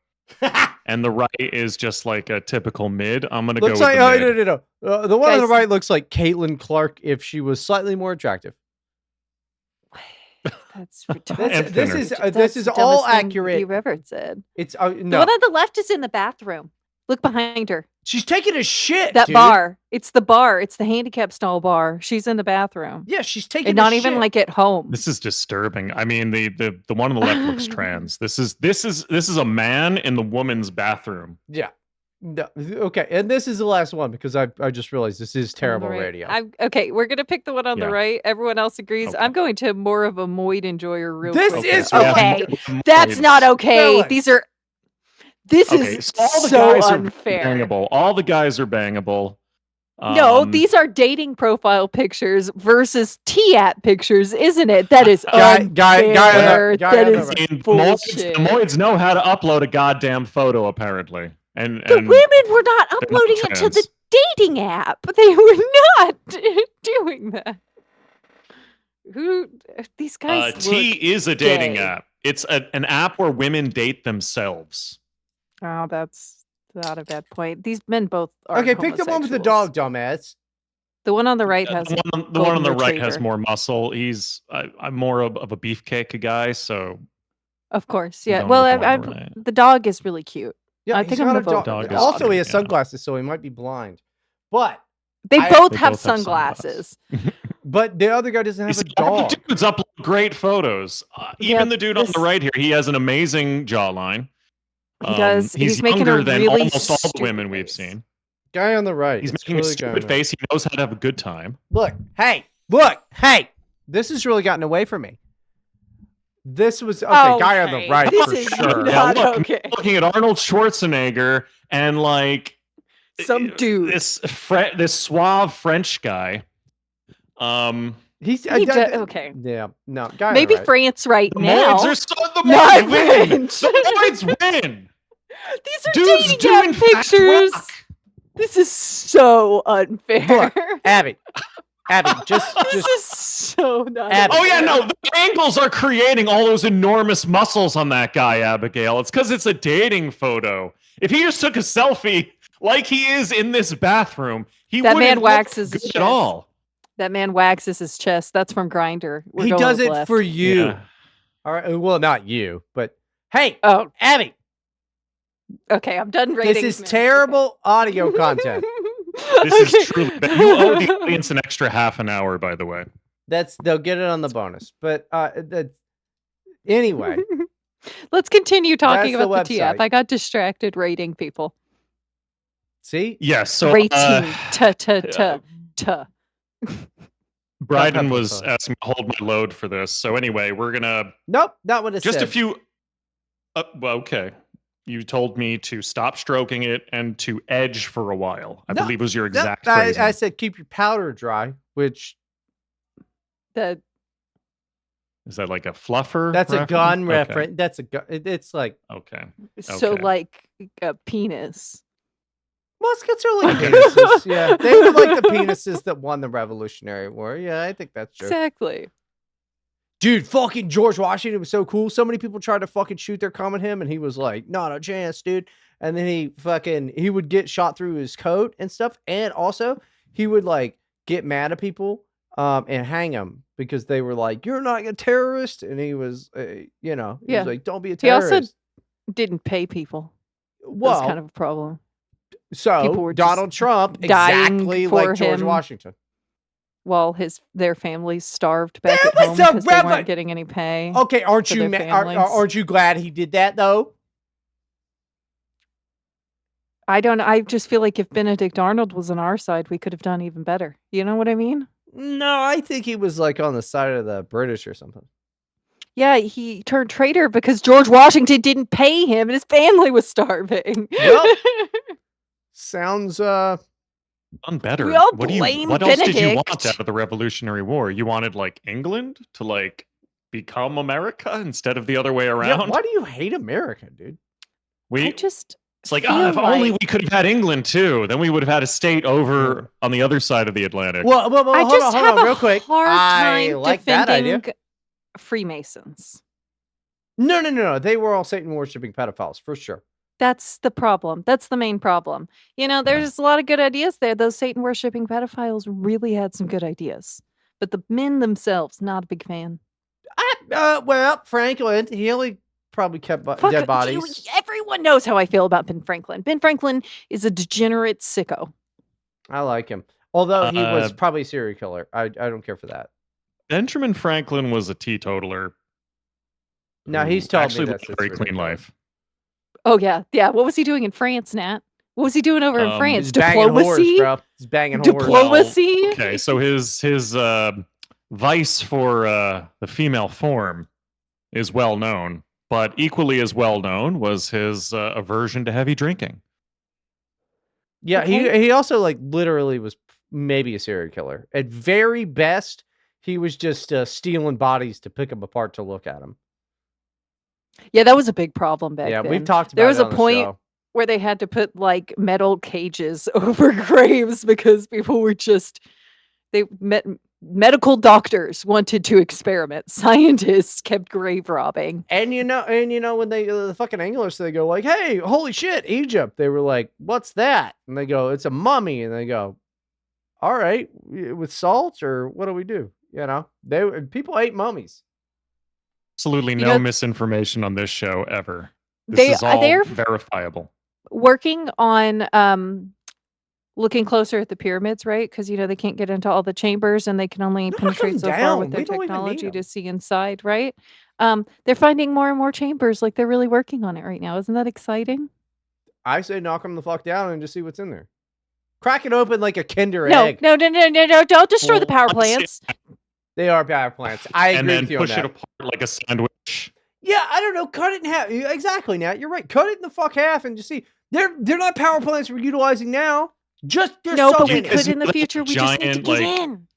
and the right is just like a typical mid. I'm gonna looks go with like the mid. no. The one on the Guys- right looks like Caitlin Clark if she was slightly more attractive. That's And ridiculous. This thinner. is That's this is the all dumbest thing accurate. you've ever said. It's The no. one on the left is in the bathroom. Look behind her. She's taking a shit. That dude. bar. It's the bar. It's the handicap stall bar. She's in the bathroom. Yeah, she's taking. And a not even shit. like at home. This is disturbing. I mean, the one on the left looks trans. This is a man in the woman's bathroom. Yeah. No, okay, and this is the last one because I just realized this is terrible On the right. radio. Okay, we're gonna pick the one on the Yeah. right. Everyone else agrees. Okay. I'm going to more of a Moid enjoyer real This quick. is so we have okay. more That's moids. not okay. Fellas. These are. This Okay, is so all the so guys unfair. are bangable. All the guys are bangable. No, these are dating profile pictures versus T-app pictures, isn't it? That is Guy on the- unfair. guy That on the is right. the bullshit. Moids know how to upload a goddamn photo, apparently. And The women were not not uploading it to the trans. dating app. They were not doing that. Who these guys? T look is a dating gay. app. It's an app where women date themselves. Oh, that's not a bad point. These men both are. Okay, pick the one with the homosexuals. dog, dumbass. The one on the right has. The one on the golden right has retriever. more muscle. I'm more of a beefcake guy, so Of course, I'm yeah. going Well, with the one on the right. the dog is really cute. Yeah, I he's think I'm got gonna a vote Dog for is the Also, dog. he has yeah. sunglasses, so he might be blind. But They I- both They have both have sunglasses. the other guy doesn't You have see, a all the dog. dudes upload great photos. Yeah, Even the dude on this- the right here, he has an amazing jawline. He does. He's making younger a than really almost all the stupid women we've face. seen. Guy on the right. He's It's making a really guy on stupid the right. face. He knows how to have a good time. Look, hey. This has really gotten away from me. This was guy on the Okay, right this for is sure. not look, I'm okay. looking at Arnold Schwarzenegger and like Some dude. this suave French guy. He's Okay. Yeah, no, guy. Maybe on the right. France right The now. Moids are so the Not Moids win. French. The Moids win. These are Dudes dating do in app fact pictures. rock. This is so unfair. Look, Abby, just This is so not. Abby. Oh yeah, unfair. no, the angles are creating all those enormous muscles on that guy, Abigail. It's because it's a dating photo. If he just took a selfie like he is in this bathroom, he That wouldn't man look waxes good his at chest. all. That man waxes his chest. That's from Grinder. he does it for you. Yeah. All right, well, not you, but hey, Oh, Abby, okay. I'm done rating. this is terrible audio content. This is truly bad. You owe the audience an extra half an hour, by the way. They'll get it on the bonus, but anyway, Let's continue talking That's the about the TF. website. I got distracted rating people. see, Yes, so Rating. Ta. Bryden was asking me to hold my load for this. So anyway, we're gonna nope, not what it just said. a few. Well, okay. You told me to stop stroking it and to edge for a while. I No, believe was your No, exact phrasing. I said keep your powder dry, which The Is that like a fluffer? that's a gun Okay. reference. That's a gun. It's like Okay. so Okay. like a penis. Muskets are like penises. Yeah, they were like the penises that won the Revolutionary War. Yeah, I think that's true. Exactly. Dude, fucking George Washington was so cool. So many people tried to fucking shoot their cum at him, and he was like, "Not a chance, dude." And then he would get shot through his coat and stuff, and also he would like get mad at people, and hang them because they were like, "You're not a terrorist," and he was, he was Yeah. like, "Don't be a He also terrorist." didn't pay people. That's Well, kind of a problem. people so were just Donald Trump, dying exactly for like George him. Washington. While their families starved back There at home was a because they revo- weren't getting any pay. Okay, aren't for you their aren't you glad he did that though? I just feel like if Benedict Arnold was on our side, we could have done even better. You know what I mean? No, I think he was like on the side of the British or something. Yeah, he turned traitor because George Washington didn't pay him and his family was starving. Well, sounds Done better. We all What blame else did you want Benedict. out of the Revolutionary War? You wanted like England to like become America instead of the other way yeah, around? why do you hate America, dude? It's like, feel if only like- we could have had England too. Then we would have had a state over on the other side of the Atlantic. Well, I hold just on, have a real quick. hard I time like that idea. defending Freemasons. No. They were all Satan worshipping pedophiles for sure. That's the problem. That's the main problem. There's a lot of good ideas there. Those Satan worshipping pedophiles really had some good ideas. But the men themselves, not a big fan. Well, Franklin, he only probably kept dead bodies. Everyone knows how I feel about Ben Franklin. Ben Franklin is a degenerate sicko. I like him. Although he was probably a serial killer. I don't care for that. Benjamin Franklin was a teetotaler. No, who he's told me actually that's lived a very clean ridiculous. life. Oh, yeah. Yeah. What was he doing in France, Nat? What was he doing over in France? He's banging whores, Diplomacy? bro. He's banging whores. Diplomacy? Okay, so his vice for the female form is well known, but equally as well known was his aversion to heavy drinking. Yeah, Okay. he also like literally was maybe a serial killer. At very best, he was just stealing bodies to pick them apart to look at them. Yeah, that was a big problem back Yeah, then. we've talked about There was it a on the point show. where they had to put like metal cages over graves because people were just medical doctors wanted to experiment. Scientists kept grave robbing. And when they the fucking English, they go like, "Hey, holy shit, Egypt!" They were like, "What's that?" And they go, "It's a mummy." And they go, "All right, with salt or what do we do?" People ate mummies. Absolutely You no know- misinformation on this show ever. This is all they're verifiable. working on looking closer at the pyramids, right? Because they can't get into all the chambers and they can only They're not penetrate coming so far down. with their We don't even need technology to 'em. see inside, right? They're finding more and more chambers. Like they're really working on it right now. Isn't that exciting? I say knock them the fuck down and just see what's in there. Crack it open like a Kinder No, egg. no, don't destroy the Well, power honestly, plants. They are power plants. I and agree then with you on push that. it apart like a sandwich. Yeah, I don't know. Cut it in half. Exactly, Nat. You're right. Cut it in the fuck half and just see. They're not power plants we're utilizing now. Just there's No, so but we many. could in the Isn't future. We just need to giant, get like- in.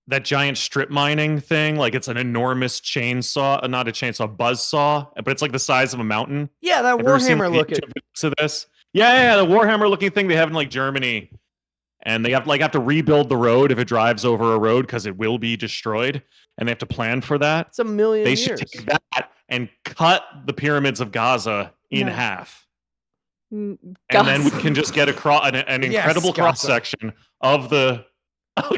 That giant strip mining thing, like it's an enormous chainsaw, not a chainsaw, buzz saw, but it's like the size of a mountain. Yeah, that Have you ever seen, Warhammer like, looking. YouTube videos of this? Yeah, the Warhammer looking thing they have in like Germany, and they have to rebuild the road if it drives over a road because it will be destroyed, and they have to plan for that. It's a million They years. should take that and cut the pyramids of Gaza in No. half, Mm, and then we Gaza. can just get an Yes, incredible Gaza. cross section of the. Oh,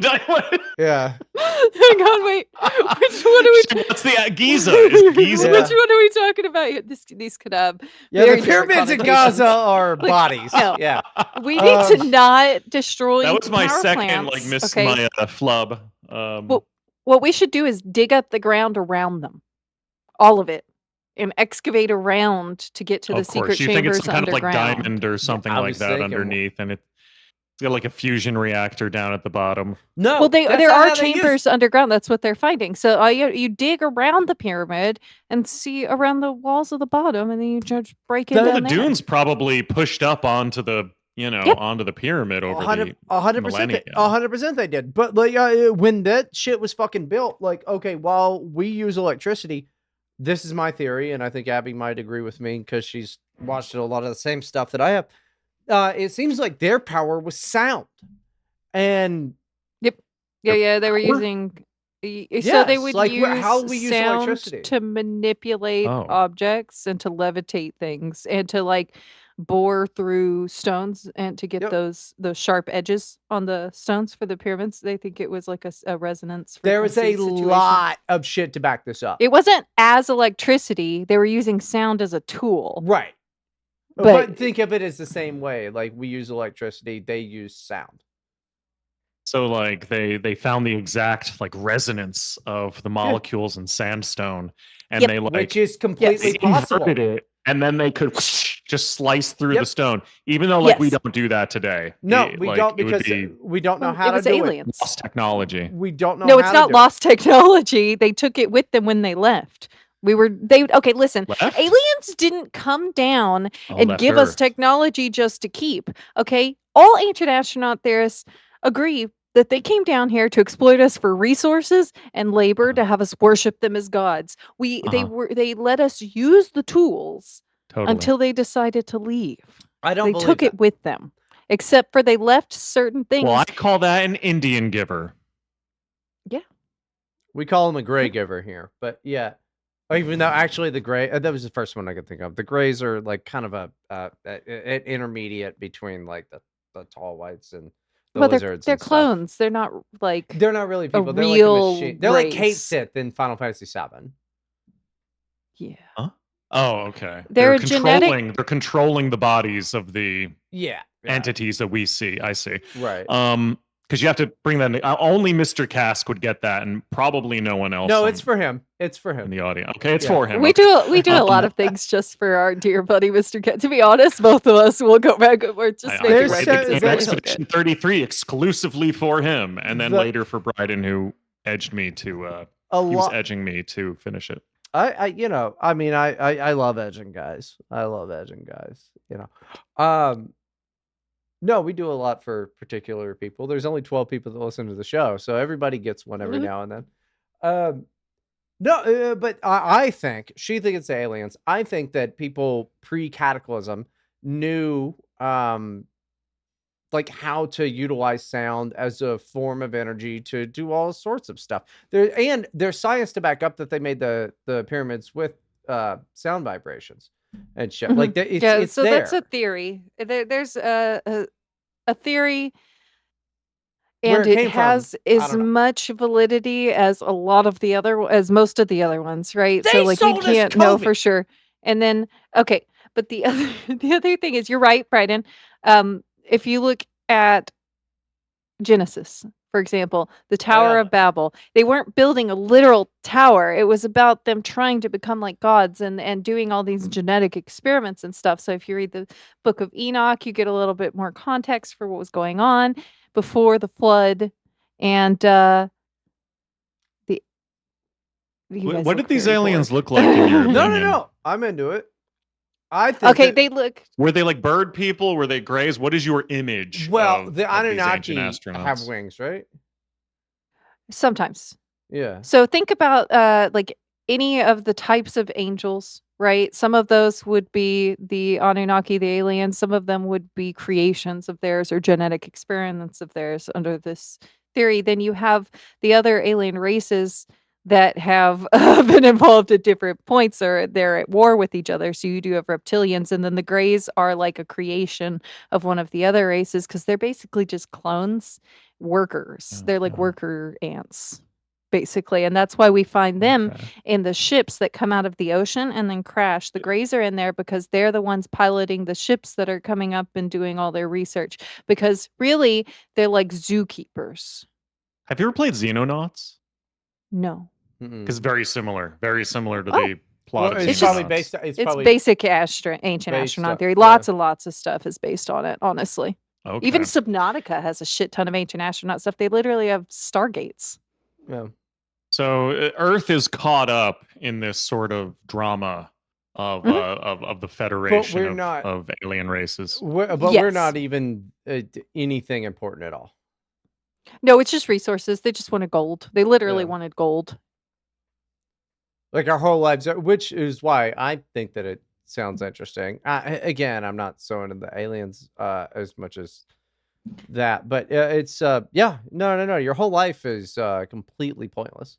Yeah. Hang on, wait. Which one are we? What's the Giza? Is Giza? Which one are we talking about here? These could have. Yeah, very the different pyramids in connotations. Gaza are Like, bodies. no. Yeah. We need to Um, not destroy. That was my power second, plants, my okay? flub. What we should do is dig up the ground around them, all of it, and excavate around to get to the Of secret course, you think it's chambers some kind of like underground. diamond or something I like was that thinking, underneath, and it's got like a fusion reactor down at the bottom. No. Well, that's there not are how they use- chambers underground. That's what they're finding. So you dig around the pyramid and see around the walls of the bottom, and then you just break in Well, down the there. dunes probably pushed up onto the Yep. onto the pyramid over 100%, millennia. 100% they did. But like when that shit was fucking built, like okay, while we use electricity, this is my theory, and I think Abby might agree with me because she's watched a lot of the same stuff that I have. it seems like their power was sound. And Yep. Yeah, they were Power? using so they yes, would like how use we use sound electricity. to manipulate Oh. objects and to levitate things and to like bore through stones and to get Yep. those sharp edges on the stones for the pyramids. They think it was like a resonance There was frequency a situation. lot of shit to back this up. It wasn't as electricity. They were using sound as a tool. Right. But think of it as the same way. Like we use electricity, they use sound. So like they found the exact like resonance of the molecules in sandstone, and Yep. they like Which is completely they possible. inverted it, and then they could just slice through Yep. the stone. Even though like we Yes. don't do that today. No, It- we like, don't it would because be we don't know Well, how it to was do aliens. lost technology. it. We don't know No, how it's to not do lost technology. They took it with them when they left. Okay, listen. Left? Aliens didn't come down Oh, and left give us Earth. technology just to keep. Okay? All ancient astronaut theorists agree that they came down here to exploit us for resources and labor to have us worship them as gods. They let us use the tools Totally. until they decided to leave. I don't They believe took that. it with them. Except for they left certain things. Well, I call that an Indian giver. Yeah. We call him a gray giver here, but yeah. Even though actually the gray that was the first one I could think of. The grays are like kind of an intermediate between like the tall whites and the Well, lizards. they're and stuff. clones. They're not like They're not really a people. They're like a real machine. They're like Kate race. Sith in Final Fantasy VII. Yeah. Huh? Oh, okay. They're a controlling. They're controlling the bodies of the Yeah. entities that we see. I see. Right. Because you have to bring that. Only Mr. Cask would get that, and probably no one else. No, it's for him. It's for in him. the audience. Okay, it's Yeah. for him. We okay. do a lot of things just for our dear buddy Mr. Cat. To be honest, both of us will go back and we're just making There's references. so- Expedition 33 exclusively for him, and then The- later for Bryden, who edged me to. A He was lot. edging me to finish it. I love edging guys. I love edging guys. No, we do a lot for particular people. There's only 12 people that listen to the show, so everybody gets one every Mhm. now and then. No, but I think she thinks it's aliens. I think that people pre-cataclysm knew like how to utilize sound as a form of energy to do all sorts of stuff. There's science to back up that they made the pyramids with sound vibrations and shit. Mhm. Like it's so there. that's a theory. There's a theory, Where and it it came from, has I as don't know. much validity as most of the other ones, right? They So like we sold us can't know COVID. for sure. And then okay, but the other the other thing is you're right, Bryden. If you look at Genesis, for example, the Tower Yeah. of Babel, they weren't building a literal tower. It was about them trying to become like gods and doing all these genetic experiments and stuff. So if you read the Book of Enoch, you get a little bit more context for what was going on before the flood. And you guys What look did these very aliens bored. look like in your No, opinion? no. I'm into it. I think Okay, that- they look. Were they like bird people? Were they grays? What is your image? well, of, the of these Anunnaki ancient have astronauts? wings, right? Sometimes. Yeah. So think about like any of the types of angels, right? Some of those would be the Anunnaki, the aliens. Some of them would be creations of theirs or genetic experiments of theirs under this theory. Then you have the other alien races that have been involved at different points or they're at war with each other. So you do have reptilians, and then the grays are like a creation of one of the other races because they're basically just clones, workers. They're like Okay. worker ants, basically. And that's why we find them Okay. in the ships that come out of the ocean and then crash. The grays are in there because they're the ones piloting the ships that are coming up and doing all their research. Because really, they're like zookeepers. Have you ever played Xenonauts? No. Because very similar to Oh. the plot Well, of it's It's Xenonauts. probably just- based. It's probably basic ancient based astronaut on- theory. yeah. Lots and lots of stuff is based on it, honestly. Okay. Even Subnautica has a shit ton of ancient astronaut stuff. They literally have stargates. Yeah. So Earth is caught up in this sort of drama of Mhm. of the Federation we're not- of alien races. We're Yes. not even anything important at all. No, it's just resources. They just wanted gold. They literally Yeah. wanted gold. Like our whole lives, which is why I think that it's sounds interesting. Again, I'm not so into the aliens as much as that, but it's yeah, no. Your whole life is completely pointless.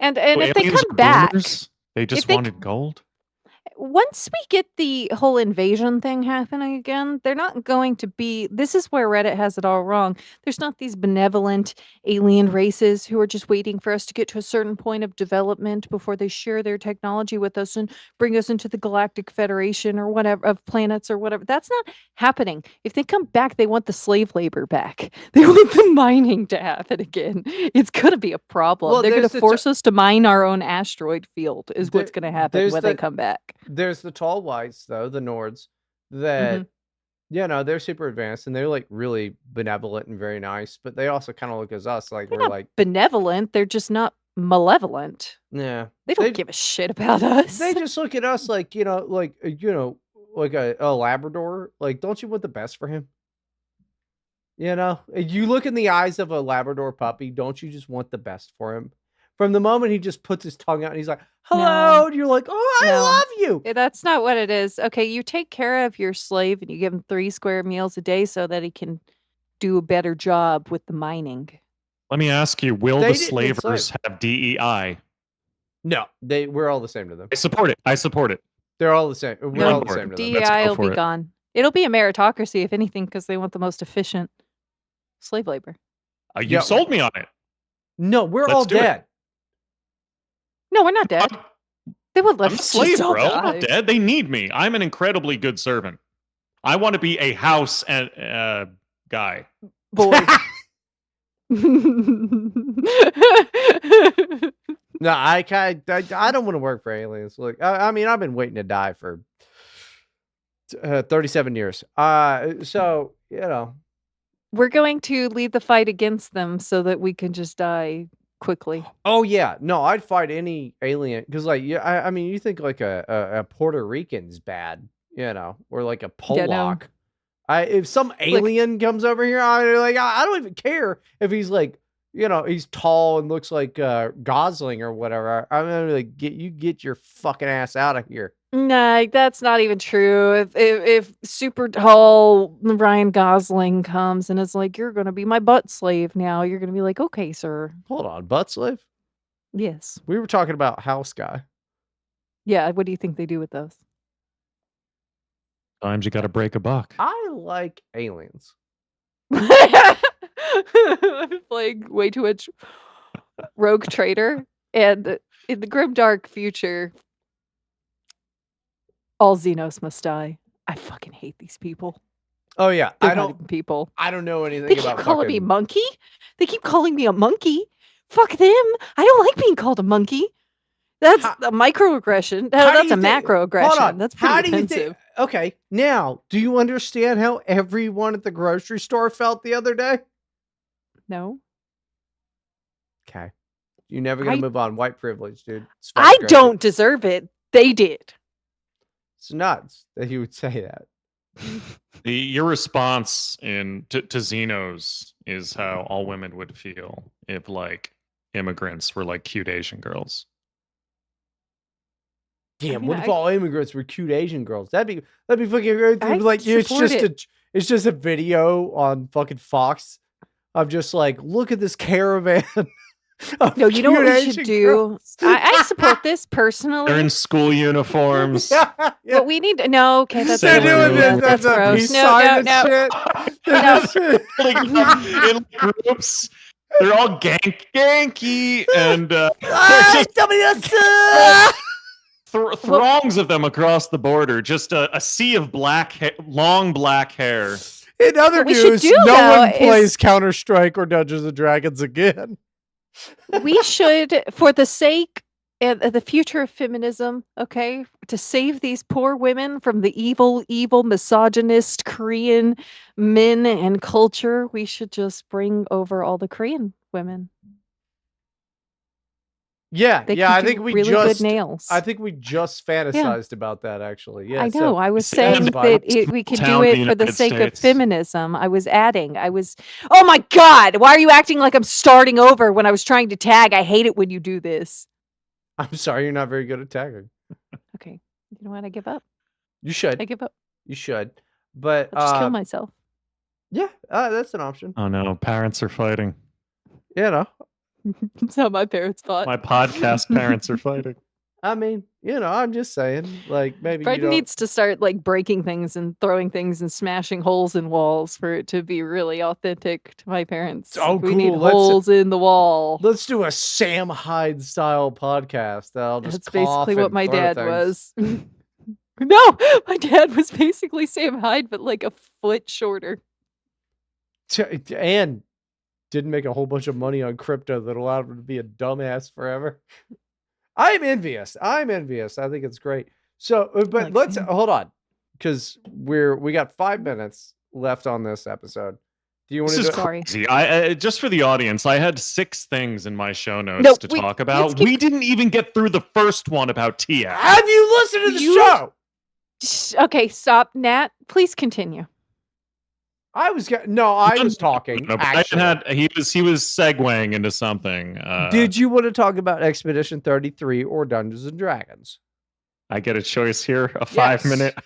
And So if they aliens come are back, boomers? They if just they wanted gold? once we get the whole invasion thing happening again, they're not going to be. This is where Reddit has it all wrong. There's not these benevolent alien races who are just waiting for us to get to a certain point of development before they share their technology with us and bring us into the Galactic Federation or whatever of planets or whatever. That's not happening. If they come back, they want the slave labor back. They want the mining to happen again. It's going to be a problem. Well, They're going to there's the t- force us to mine our own asteroid field, is what's there, going to happen there's when they the come back. there's the tall whites though, the Nords, Mhm. that they're super advanced and they're like really benevolent and very nice, but they also kind of look at us like They're we're not like, benevolent, they're just not malevolent. yeah, They don't they give a shit about us. they just look at us like like a Labrador. Like, don't you want the best for him? You look in the eyes of a Labrador puppy, don't you just want the best for him? From the moment he just puts his tongue out and he's like, No. hello, and you're like, oh, I No. love you. That's not what it is. Okay, you take care of your slave and you give him 3 square meals a day so that he can do a better job with the mining. Let me ask you, will They the didn't enslave. slavers have DEI? No, we're all the same to them. I support it. I support it. They're all the same. We're You're on all the board. same to them. Let's DEI go will for be it. gone. It'll be a meritocracy, if anything, because they want the most efficient slave labor. You Yeah. sold me on it. No, we're Let's all do it. dead. No, we're not dead. They would let I'm a us slave, just all bro. I'm die. not dead. They need me. I'm an incredibly good servant. I want to be a house and guy. Boy. No, I don't want to work for aliens. Look, I mean, I've been waiting to die for 37 years. So We're going to lead the fight against them so that we can just die quickly. Oh yeah, no, I'd fight any alien because, like, yeah, I mean, you think like a Puerto Rican's bad, or like a Yeah, no. Polak. If some alien comes over here, I don't even care if he's like, he's tall and looks like Gosling or whatever. I'm gonna be like, get your fucking ass out of here. Nah, that's not even true. If super tall Ryan Gosling comes and is like, "You're gonna be my butt slave now," you're gonna be like, "Okay, sir." Hold on, butt slave? Yes. We were talking about house guy. Yeah, what do you think they do with those? Times you got to break a buck. I like aliens. I'm playing way too much Rogue Trader, and in the grimdark future, all Xenos must die. I fucking hate these people. Oh yeah, They're I not don't even people. I don't know anything They keep about calling me fucking. monkey. They keep calling me a monkey. Fuck them. I don't like being called a monkey. That's a microaggression. How do That's you a think- macroaggression. Hold on. That's How pretty do you offensive. think? Okay, now do you understand how everyone at the grocery store felt the other day? No. Okay, you're never gonna I- move on. White privilege, dude. It's I fucking crazy. don't deserve it. They did. It's nuts that he would say that. Your response to Xenos is how all women would feel if like immigrants were like cute Asian girls. Damn, mean, what if I- all immigrants were cute Asian girls? That'd be fucking great. I Like it's support just a video on fucking Fox of just like, look at this caravan. Of No, you know what cute we Asian should do? girls. I support this They're personally. in school uniforms. Yeah. What we need to know, okay, that's They're Sailor doing Moon. this. that's gross. Peace No, sign no, and no. shit. They're just- in groups. They're all ganky and Ah, WS! throngs of them across the border. Just a sea of long black hair. In other What we should news, do, no though, one is- plays Counter-Strike or Dungeons and Dragons again. We should, for the sake of the future of feminism, okay, to save these poor women from the evil, misogynist Korean men and culture, we should just bring over all the Korean women. Yeah, They yeah. can I do think we really just, good nails. I think we just fantasized about that actually. Yeah, I so- know. I was It's saying fine. that we could Town do in it the for the United sake of States. feminism. I was adding. Oh my God. Why are you acting like I'm starting over when I was trying to tag? I hate it when you do this. I'm sorry, you're not very good at tagging. Okay. You know what? I give up. You should. I give up. You should. But I'll just kill myself. yeah, that's an option. Oh no, parents are fighting. You know, That's how my parents fought. My podcast parents are fighting. I mean, I'm just saying, like, maybe you Bryden don't. needs to start like breaking things and throwing things and smashing holes in walls for it to be really authentic to my parents. Oh, We need cool. holes in the wall. Let's do a Sam Hyde style podcast. That'll just That's basically what and my throw dad things. was. No, my dad was basically Sam Hyde, but like a foot shorter. And didn't make a whole bunch of money on crypto that allowed him to be a dumbass forever. I'm envious. I think it's great. So, but like let's Sam. hold on, because we got 5 minutes left on this episode. Do you want to This do is it? Sorry. crazy. I just for the audience, I had 6 things in my show notes No, to wait, talk let's about. keep- We didn't even get through the first one about Tia. Have you listened to the You- show? Okay, stop, Nat. Please continue. I was talking. No, Actually, he was segueing into something. did you want to talk about Expedition 33 or Dungeons and Dragons? I get a choice here? A 5-minute.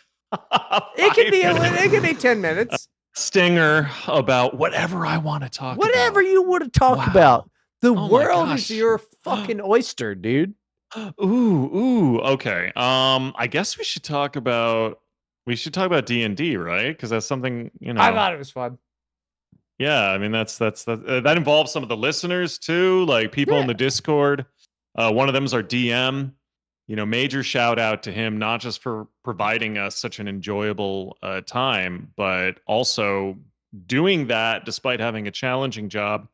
It can be 10 minutes. Stinger about whatever I want to talk Whatever about. you want to talk Wow. about. The Oh my world is gosh. your fucking oyster, dude. Ooh, okay. I guess we should talk about D&D, right? Because that's something, I thought it was fun. Yeah, I mean that involves some of the listeners too, like people in the Discord. One of them is our DM. Major shout out to him, not just for providing us such an enjoyable time, but also doing that despite having a challenging job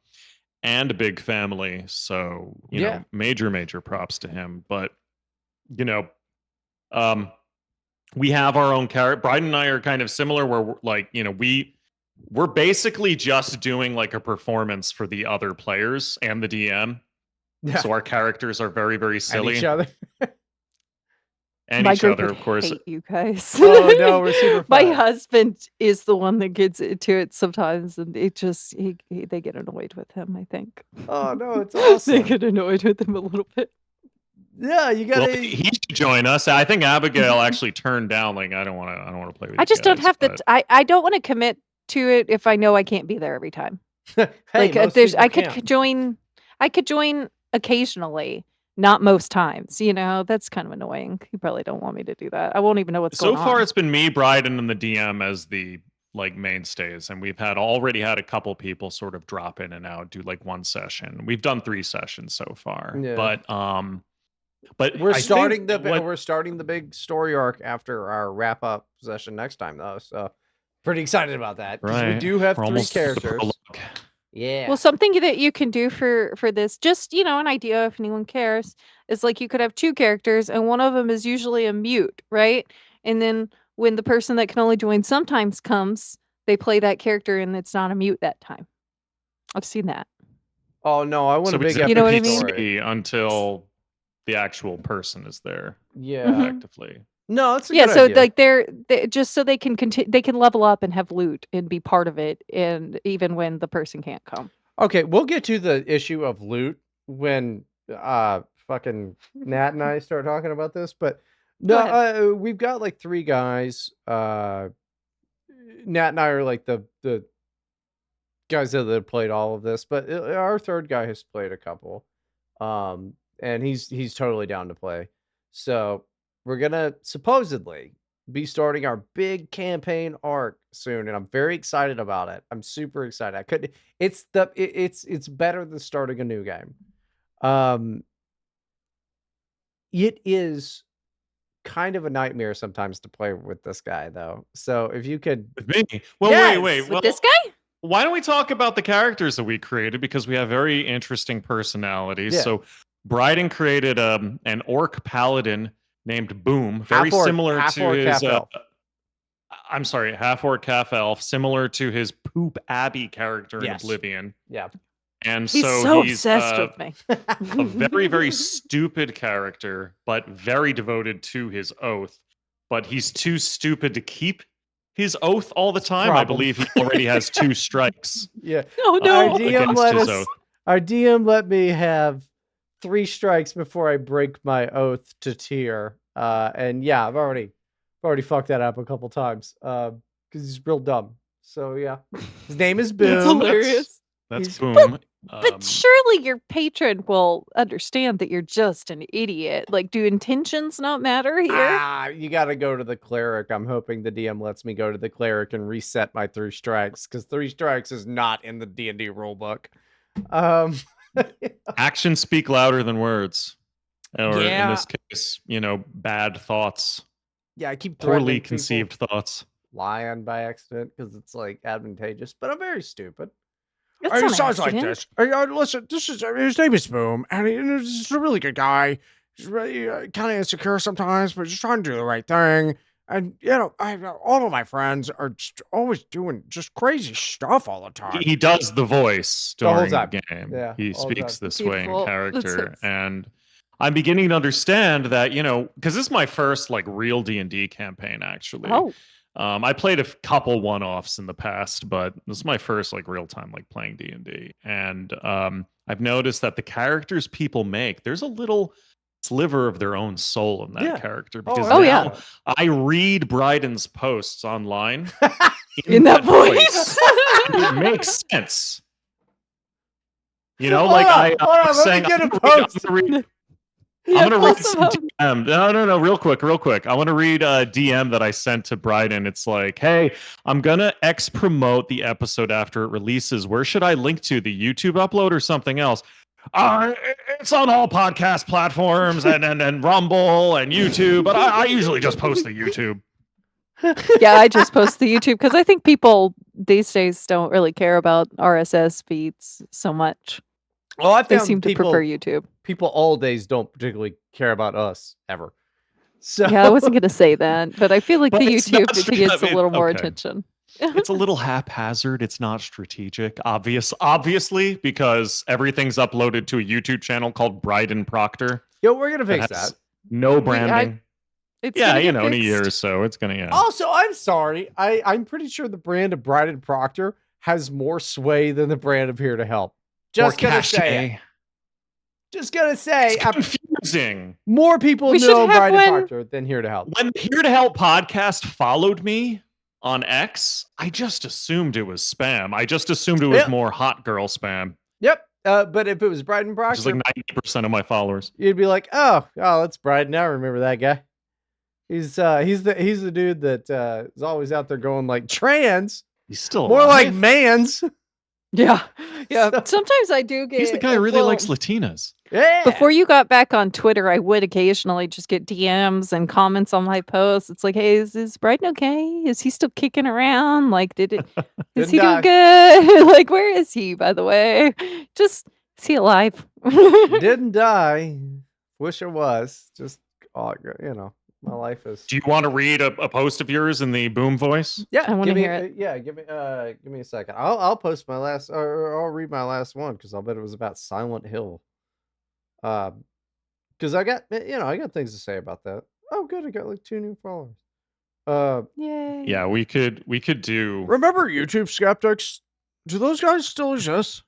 and a big family. So, major props to him. But, we have our own character. Bryden and I are kind of similar where we're like, we're basically just doing like a performance for the other players and the DM. Yeah. So our characters are very, very silly. And each other. And My each group other, would of course. hate you guys. Oh no, we're super My fun. husband is the one that gets into it sometimes, and it just they get annoyed with him. I think. Oh no, it's They awesome. get annoyed with him a little bit. Yeah, you gotta. Well, he should join us. I think Abigail actually turned down. Like, I don't want to play with. I just don't have but... I don't want to commit to it if I know I can't be there every time. Hey, Like most there's people I could can't. join. I could join occasionally, not most times. That's kind of annoying. You probably don't want me to do that. I won't even know what's going So on. far, it's been me, Bryden, and the DM as the mainstays, and we've already had a couple people sort of drop in and out, do like one session. We've done 3 sessions so far, Yeah. but We're I starting think we're starting the big story arc after our wrap up session next time, though. So pretty excited about that because we Right. do have We're 3 almost to the characters. prologue. Yeah. Well, something that you can do for this, just an idea if anyone cares, is like you could have 2 characters and one of them is usually a mute, right? And then when the person that can only join sometimes comes, they play that character and it's not a mute that time. I've seen that. Oh no, I want So a big he's You know what I epic mean? story. until the actual person is there, Yeah. Mhm. effectively. No, it's a Yeah, good so idea. like they just so they can they can level up and have loot and be part of it, and even when the person can't come. Okay, we'll get to the issue of loot when fucking Nat and I start talking about this, but Go ahead. no, we've got like 3 guys. Nat and I are like the guys that have played all of this, but our 3rd guy has played a couple. And he's totally down to play. So, we're going to supposedly be starting our big campaign arc soon, and I'm very excited about it. I'm super excited. It's better than starting a new game. It is kind of a nightmare sometimes to play with this guy, though. So if you could, With me? Well, Yes! wait. With Well, this guy? why don't we talk about the characters that we created, because we have very interesting personalities. Yeah. So Bryden created an orc paladin named Boom, very Half-orc, similar to half-orc, his. half-elf. I'm sorry, half orc, half elf, similar to his Poop Abbey character in Yes. Oblivion. Yeah. And He's so so he's obsessed with me. a very, very stupid character, but very devoted to his oath. But he's too stupid to keep his oath all the time. I Problem. believe he already has 2 strikes Yeah. Oh no. Our DM against let his us. oath. Our DM let me have 3 strikes before I break my oath to Tyr, And yeah, I've already fucked that up a couple times because he's real dumb. So yeah, his name is That's Boom. hilarious. That's He's- Boom. But surely your patron will understand that you're just an idiot. Like, do intentions not matter here? You got to go to the cleric. I'm hoping the DM lets me go to the cleric and reset my 3 strikes because 3 strikes is not in the D&D rulebook. Actions speak louder than words. Or in Yeah. this case, bad thoughts, Yeah, I keep poorly threatening people, conceived thoughts. lying by accident because it's like advantageous, but I'm very stupid. It's He an sounds like accident. this. Listen, his name is Boom, and he's a really good guy. He's really kind of insecure sometimes, but just trying to do the right thing. And all of my friends are just always doing just crazy stuff all the time. He does the voice The whole during the time. game. Yeah, He all the speaks time. this way in Beautiful. character, and I'm beginning to understand that because this is my first like real D&D campaign actually. Oh, I played a couple one-offs in the past, but this is my first like real time like playing D&D, and I've noticed that the characters people make, there's a little sliver of their own soul in that Yeah. character because Oh, now yeah. I read Bryden's posts online in that voice. It makes sense. Hold like on, hold on, was let me saying, get a I'm post. gonna read post some them DM. No, real quick. I want to read a DM that I sent to Bryden. It's like, hey, I'm gonna promote the episode after it releases. Where should I link to? The YouTube upload or something else? It's on all podcast platforms and Rumble and YouTube, but I usually just post the YouTube. Yeah, I just post the YouTube because I think people these days don't really care about RSS feeds so much. Well, I They found seem to prefer YouTube. people all days don't particularly care about us ever. So Yeah, I wasn't going to say that, but I feel like But the it's not YouTube gets a little more okay. attention. It's a little haphazard. It's not strategic, obviously, because everything's uploaded to a YouTube channel called Bryden Proctor. Yo, we're gonna fix That has that. no branding. It's Yeah, gonna get in a year or fixed. so, it's gonna. Yeah. Also, I'm sorry. I'm pretty sure the brand of Bryden Proctor has more sway than the brand of Here to Help. Just Or gonna say it. cachet. Just gonna say It's confusing. more people We should know have Bryden one- Proctor than Here to Help. When the Here to Help podcast followed me on X, I just assumed it was spam. I just assumed it was Yep. more hot girl spam, Yep. But if it was Bryden which Proctor, is like 90% of my followers. you'd be like, oh, that's Bryden. I remember that guy. He's the dude that is always out there going like trans, He's still more like alive? mans. Yeah. Yeah. So- Sometimes I do get He's the guy who really well, likes Latinas. Yeah. Before you got back on Twitter, I would occasionally just get DMs and comments on my posts. It's like, hey, is Bryden okay? Is he still kicking around? Like, is Didn't he die. doing good? Like, where is he, by the way? Just, is he alive? Didn't die. Wish it was. Just my life is. Do you want to read a post of yours in the boom voice? Yeah, I wanna give me, hear it. Yeah, give me a second. I'll post my last, or I'll read my last one because I'll bet it was about Silent Hill. Because I got things to say about that. Oh, good, I got like 2 new followers. Yay. Yeah, we could do. Remember YouTube skeptics? Do those guys still exist?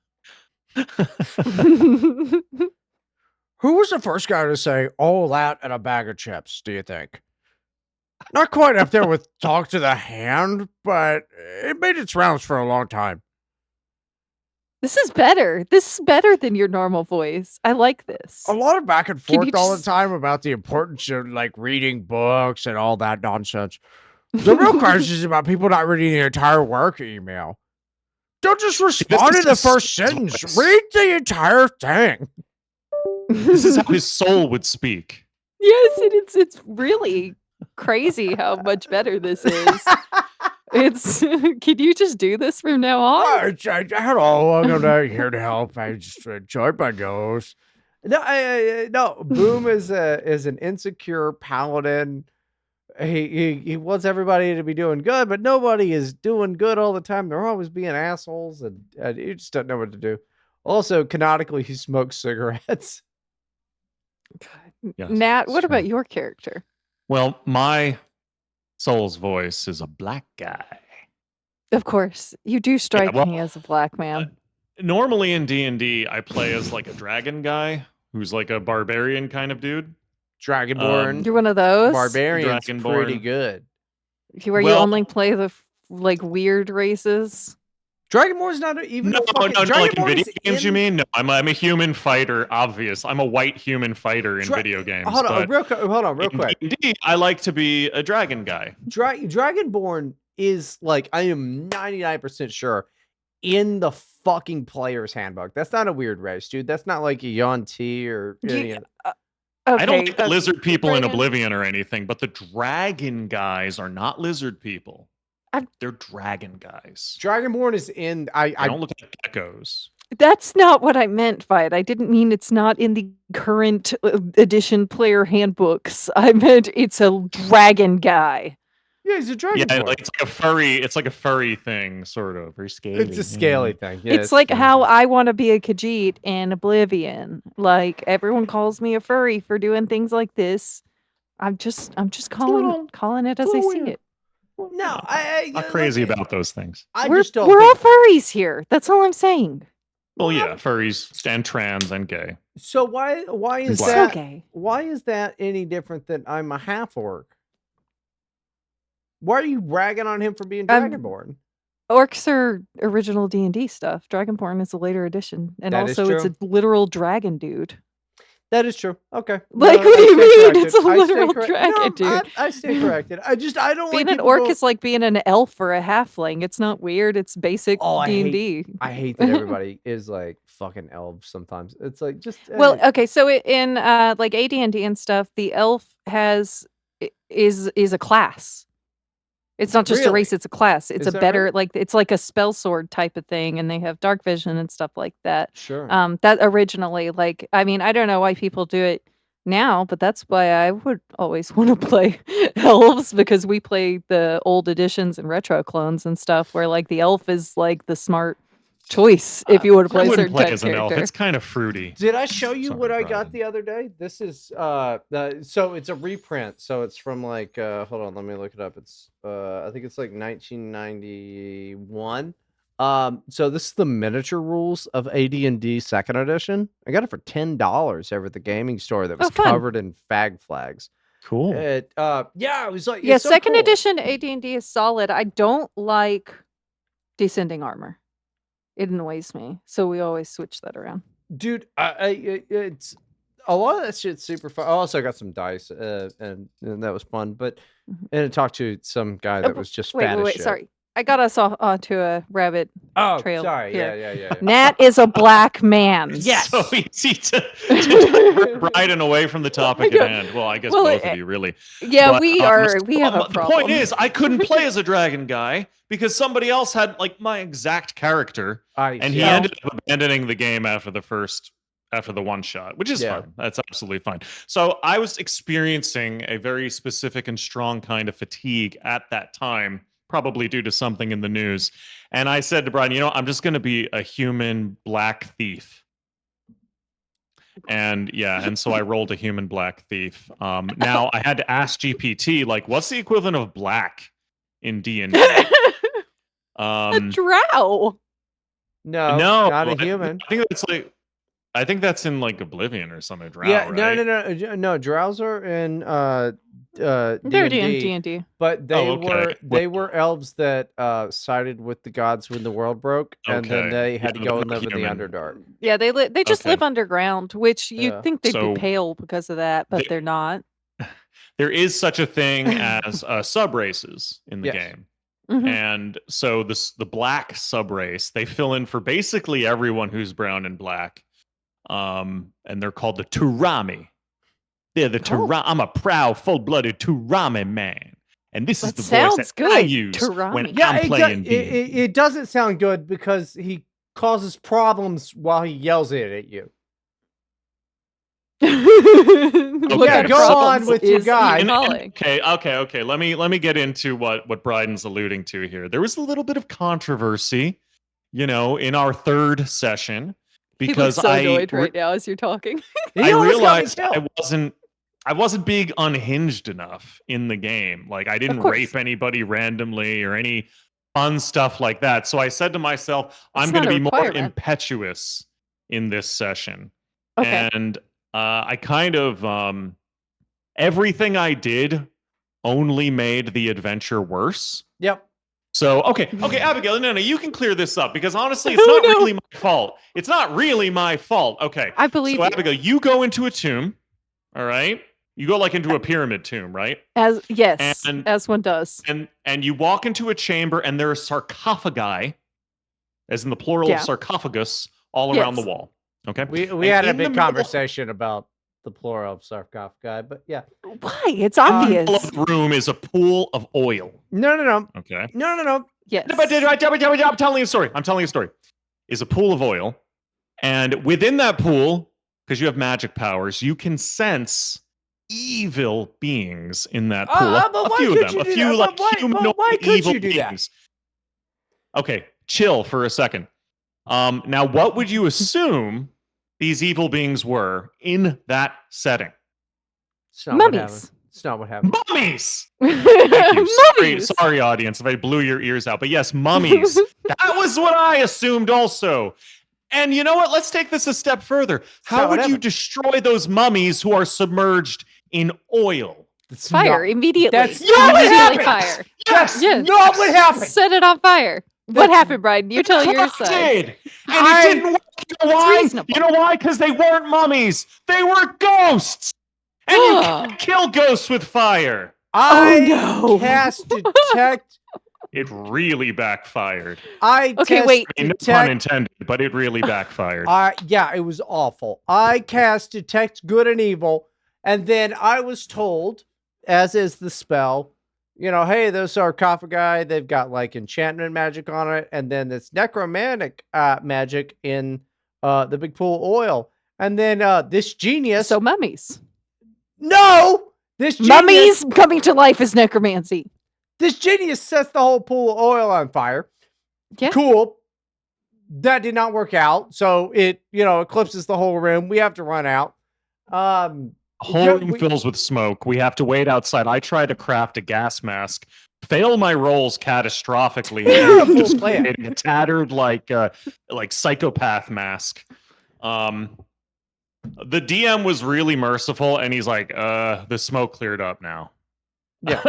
Who was the first guy to say all that and a bag of chips, do you think? Not quite up there with talk to the hand, but it made its rounds for a long time. This is better. This is better than your normal voice. I like this. A lot of back and Can you forth all the just- time about the importance of like reading books and all that nonsense. The real crisis is about people not reading the entire work email. Don't just respond to is the his first sentence. voice. Read the entire thing. This is how his soul would speak. Yes, and it's really crazy how much better this is. It's can you just do this from now on? Hello, welcome to Here to Help. I just enjoyed my nose. No, Boom is an insecure paladin. He wants everybody to be doing good, but nobody is doing good all the time. They're always being assholes, and you just don't know what to do. Also, canonically, he smokes cigarettes. Yes, Nat, it's what true. about your character? Well, my soul's voice is a black guy. Of course, you do strike well, me as a black man. Normally in D&D, I play as like a dragon guy who's like a barbarian kind of dude. Dragonborn. You're one of those? Barbarian's pretty Dragonborn. good. Where you Well- only play the like weird races? Dragonborn's not even No, a fucking no, like in Dragonborn video is games, you in- mean? No, I'm a human fighter, obvious. I'm a white human fighter in video games. Hold on, but hold on, real in quick. D&D, I like to be a dragon guy. Dragonborn is like, I am 99% sure, in the fucking player's handbook. That's not a weird race, dude. That's not like a Yuan-Ti or any of Okay, I don't like the lizard people in Bryden. Oblivion or anything, but the dragon guys are not lizard people. They're dragon guys. Dragonborn is in. They don't look like geckos. That's not what I meant by it. I didn't mean it's not in the current edition player handbooks. I meant it's a dragon guy. Yeah, he's a Dragonborn. Yeah, like, it's like a furry. It's like a furry thing, sort of. Very scaly. It's a scaly thing. Yeah, It's like how I want to be a Khajiit in Oblivion. Like everyone calls me a furry for doing things like this. I'm just calling it as I see weird. it. No, Not crazy about those things. I We're just don't. all think- furries here. That's all I'm saying. Well, yeah, furries and trans and gay. So why is Black. So that? gay. Why is that any different than I'm a half orc? Why are you ragging on him for being Dragonborn? Orcs are original D&D stuff. Dragonborn is a later edition, and That is also it's a true. literal dragon dude. That is true. Okay. Like, No, what do I you stand mean? corrected. It's a I stand literal correct- dragon, No, dude. I stand corrected. I don't Being like an people orc go- is like being an elf or a halfling. It's not weird. It's basic Oh, I hate- D&D. I hate that everybody is like fucking elves sometimes. It's like just Well, okay, so in like AD&D and stuff, the elf is a class. It's not just a race; Really? it's a class. It's Is a that better right? like it's like a spell sword type of thing, and they have dark vision and stuff like that. sure. That originally, like, I mean, I don't know why people do it now, but that's why I would always want to play elves because we play the old editions and retro clones and stuff, where like the elf is like the smart choice if you want to I play a wouldn't certain play type as an elf. character. It's kind of fruity. Did I show you Sorry, what I Bryden. got the other day? This is so it's a reprint. So it's from like hold on, let me look it up. It's I think it's like 1991. So this is the miniature rules of AD&D second edition. I got it for $10 over at the gaming store that was fun. covered in fag flags. Cool. It yeah, it was like Yeah, it's so second cool. edition AD&D is solid. I don't like descending armor. It annoys me, so we always switch that around. Dude, it's a lot of that shit's super fun. I also got some dice, and that was fun. But Mhm. and I talked to some guy that was just Wait, fat wait, as wait. shit. Sorry, I got us onto a rabbit. Oh, trail sorry. here. Yeah. Nat is a black man. Yes. So easy to divert Bryden away from the topic at hand. Well, I guess Well, both of you, really. Yeah, But, we so, have a the problem. point is, I couldn't play as a dragon guy because somebody else had like my exact character, and he ended up abandoning the game after the one shot, which is Yeah. fine. That's absolutely fine. So I was experiencing a very specific and strong kind of fatigue at that time, probably due to something in the news. And I said to Brian, I'm just going to be a human black thief. And so I rolled a human black thief. Now I had to ask GPT, like, what's the equivalent of black in D&D? A drow. No, No, not a I- human. I think that's in like Oblivion or something. Drow, Yeah, right? no. Drows are in They're D&D, D&D. but they Oh, okay. were elves that sided with the gods when the world broke, and then Okay. they had Yeah, to go they're and live in the human. Underdark. Yeah, they just Okay. live underground, which you'd Yeah. think they'd So- be pale because of that, but They- they're not. There is such a thing as sub races in the Yes. game. Mhm. And so the black sub race, they fill in for basically everyone who's brown and black. And they're called the Turami. They're the Oh. Turami. I'm a proud, full-blooded Turami man. And this is That the voice sounds that I good, use when Turami. Yeah, I'm playing D&D. it doesn't sound good because he causes problems while he yells it at you. What Yeah, kind of go on problems with your is he guy. calling? Okay. Let me get into what Bryden's alluding to here. There was a little bit of controversy, in our third session He looks because so annoyed right now as you're talking. He I almost got me realized killed. I wasn't being unhinged enough in the game. Like I didn't course. rape anybody randomly or any fun stuff like that. So I said to myself, I'm It's going not to a be more requirement. impetuous in this session. Okay. And I kind of everything I did only made the adventure worse. Yep. So, okay, Abigail, no, you can clear this up because honestly, it's Oh, not no. really my fault. It's not really my fault. Okay. I believe So, you. Abigail, you go into a tomb, all right? You go like into a pyramid tomb, right? Yes, And as one does. and you walk into a chamber and there are sarcophagi, as in the plural of Yeah. sarcophagus, all around the Yes. wall. Okay. We And had a in the big middle- conversation about the plural of sarcophagi, but yeah. Why? It's In the obvious. middle of the room is a pool of oil. No. Okay. No. Yes. But I'm telling you a story. I'm telling you a story. Is a pool of oil, and within that pool, because you have magic powers, you can sense evil beings in that pool. But A why few could of them. you A do few that? like But humanoid why could evil you do that? beings. Okay, chill for a second. Now, what would you assume these evil beings were in that setting? It's not what happened. Mummies. It's not what happened. Mummies! Thank you. Mummies. Sorry, audience, if I blew your ears out. But yes, mummies. That was what I assumed also. And you know what? Let's take this a step further. How not what would you happened. destroy those mummies who are submerged in oil? It's Fire not- immediately. That's not what Immediately happened. fire. That's Yeah. not what happened. Set it on fire. What That's- happened, Bryden? You tell your I side. did. And I- it didn't work. You know why? reasonable. You know why? Because they weren't mummies. They were ghosts. And you can't kill ghosts with fire. I no. cast detect. It really backfired. Okay, wait. I mean, no pun intended, but it really backfired. Yeah, it was awful. I cast detect good and evil, and then I was told, as is the spell, hey, those sarcophagi, they've got like enchantment magic on it, and then this necromantic magic in the big pool of oil. And then this genius. So mummies. No! This genius, Mummies coming to life is necromancy. This genius sets the whole pool of oil on fire. Yeah. Cool. That did not work out. So it, eclipses the whole room. We have to run out. The whole room fills with smoke. We have to wait outside. I try to craft a gas mask, fail my rolls catastrophically, Terrible and just plan. creating a tattered like psychopath mask. The DM was really merciful, and he's like, "The smoke cleared up now." Yeah.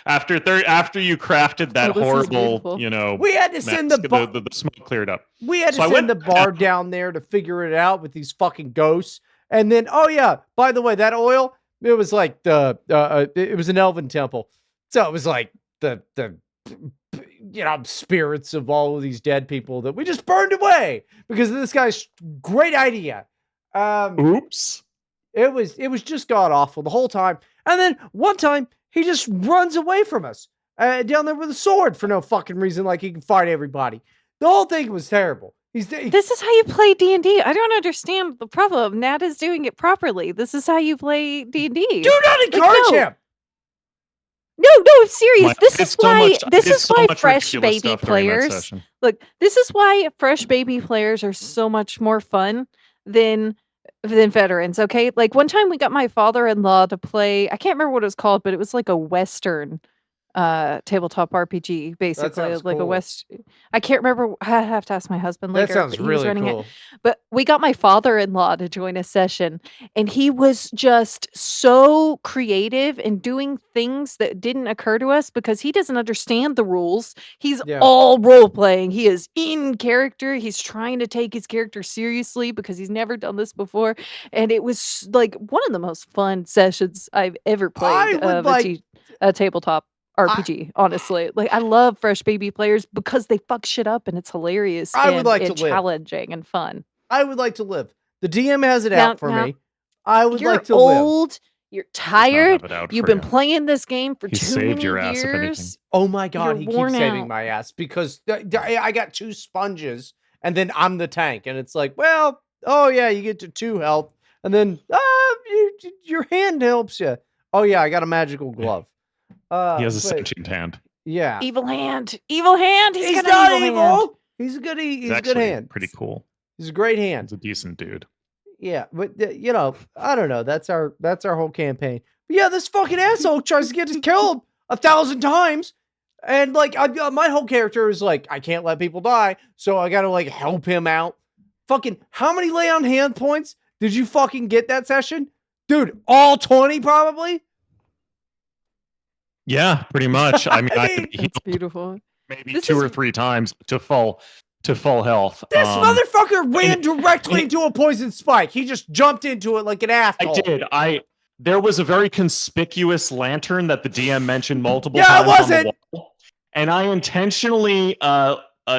after you crafted that this is horrible, beautiful. We had to send the, mask, the smoke cleared up. we had to So I send went- the bar down there to figure it out with these fucking ghosts. And then, oh yeah, by the way, that oil, it was like it was an elven temple. So it was like the spirits of all of these dead people that we just burned away because of this guy's great idea. Oops. It was just god awful the whole time. And then one time he just runs away from us down there with a sword for no fucking reason, like he can fight everybody. The whole thing was terrible. This is how you play D&D. I don't understand the problem. Nat is doing it properly. This is how you play D&D. Do not encourage no. him. No, I'm serious. This is why fresh ridiculous baby stuff during that players. session. Look, this is why fresh baby players are so much more fun than veterans, okay? Like one time we got my father-in-law to play, I can't remember what it was called, but it was like a Western tabletop RPG, basically. sounds Like a cool. I can't remember. I have to ask my husband later. That sounds but he was really running it. cool. But we got my father-in-law to join a session, and he was just so creative and doing things that didn't occur to us because he doesn't understand the rules. He's Yeah. all role playing. He is in character. He's trying to take his character seriously because he's never done this before. And it was like one of the most fun sessions I've ever played would of like- a tabletop RPG, honestly. Like I love fresh baby players because they fuck shit up and it's hilarious I would and, like to and live. challenging and fun. I would like to live. The DM has it Now- out for now, me. I would You're like to live. old, you're Does not have tired, it out you've for been you. playing this game for He too saved many your ass, if anything. years. Oh my god, You're he keeps worn saving out. my ass because I got 2 sponges and then I'm the tank and it's like, well, oh yeah, you get to 2 health and then your hand helps you. Oh yeah, I got a magical glove. He has a but- sentient hand. Yeah. Evil hand. Evil hand. He's got not an evil. hand. He's a good He's he's a good actually hand. pretty cool. He's a great hand. He's a decent dude. Yeah, but I don't know. That's our whole campaign. But yeah, this fucking asshole tries to get us killed 1,000 times, and like my whole character is like, I can't let people die, so I gotta like help him out. Fucking, how many lay on hand points did you fucking get that session? Dude, all 20 probably? Yeah, pretty much. I mean, I mean, had to heal That's beautiful. maybe This 2 is or 3 times to full health. this motherfucker ran and- directly and- into a poison spike. He just jumped into it like an I asshole. did. There was a very conspicuous lantern that the DM mentioned multiple Yeah, it times on wasn't. the wall, and I intentionally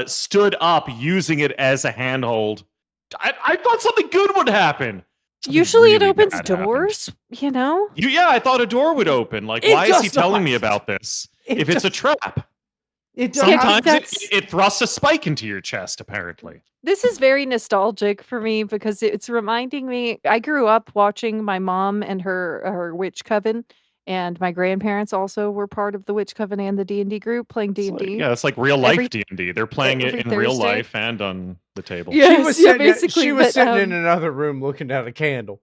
stood up using it as a handhold. I thought something good would happen. Something usually it really opens bad happened. doors, you know? Yeah, I thought a door would open. Like, It why is he does telling me not. about this? It If it's a does- trap, It does. Yeah, sometimes that's- it thrusts a spike into your chest. Apparently, This is very nostalgic for me because it's reminding me. I grew up watching my mom and her witch coven, and my grandparents also were part of the witch coven and the D&D group playing It's D&D. like, yeah, it's like real life Every- D&D. They're playing it every in real Thursday. life and on the table. Yeah. She was Yes, yeah, sitting, basically, she was but, sitting in another room looking at a candle.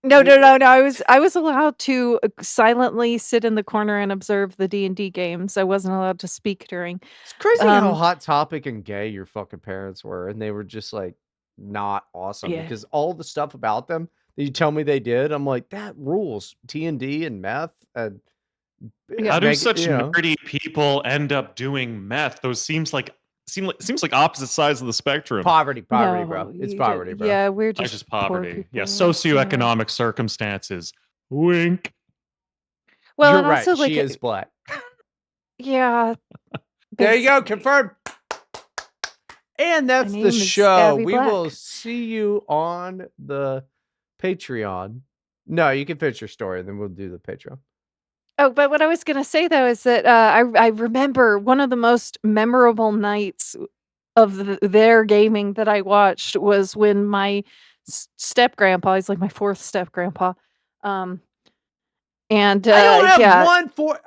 No. I was allowed to silently sit in the corner and observe the D&D games. I wasn't allowed to speak during. It's crazy how Um, hot topic and gay your fucking parents were, and they were just like not awesome Yeah. because all the stuff about them that you tell me they did, I'm like, that rules. T&D and meth and How do meg- such you know. nerdy people end up doing meth? Those seems like opposite sides of the spectrum. poverty, no, bro. It's you poverty, did- bro. Yeah, we're Not just just poor poverty. Yeah, people. socioeconomic circumstances. Wink. Well, You're and right. also like She is black. yeah. There you bas- go. Confirmed. And that's My the name is show. Abby We will Black. see you on the Patreon. No, you can finish your story, and then we'll do the Patreon. Oh, but what I was gonna say though is that I remember one of the most memorable nights of their gaming that I watched was when my step grandpa, he's like my fourth step grandpa, and I don't have yeah, one for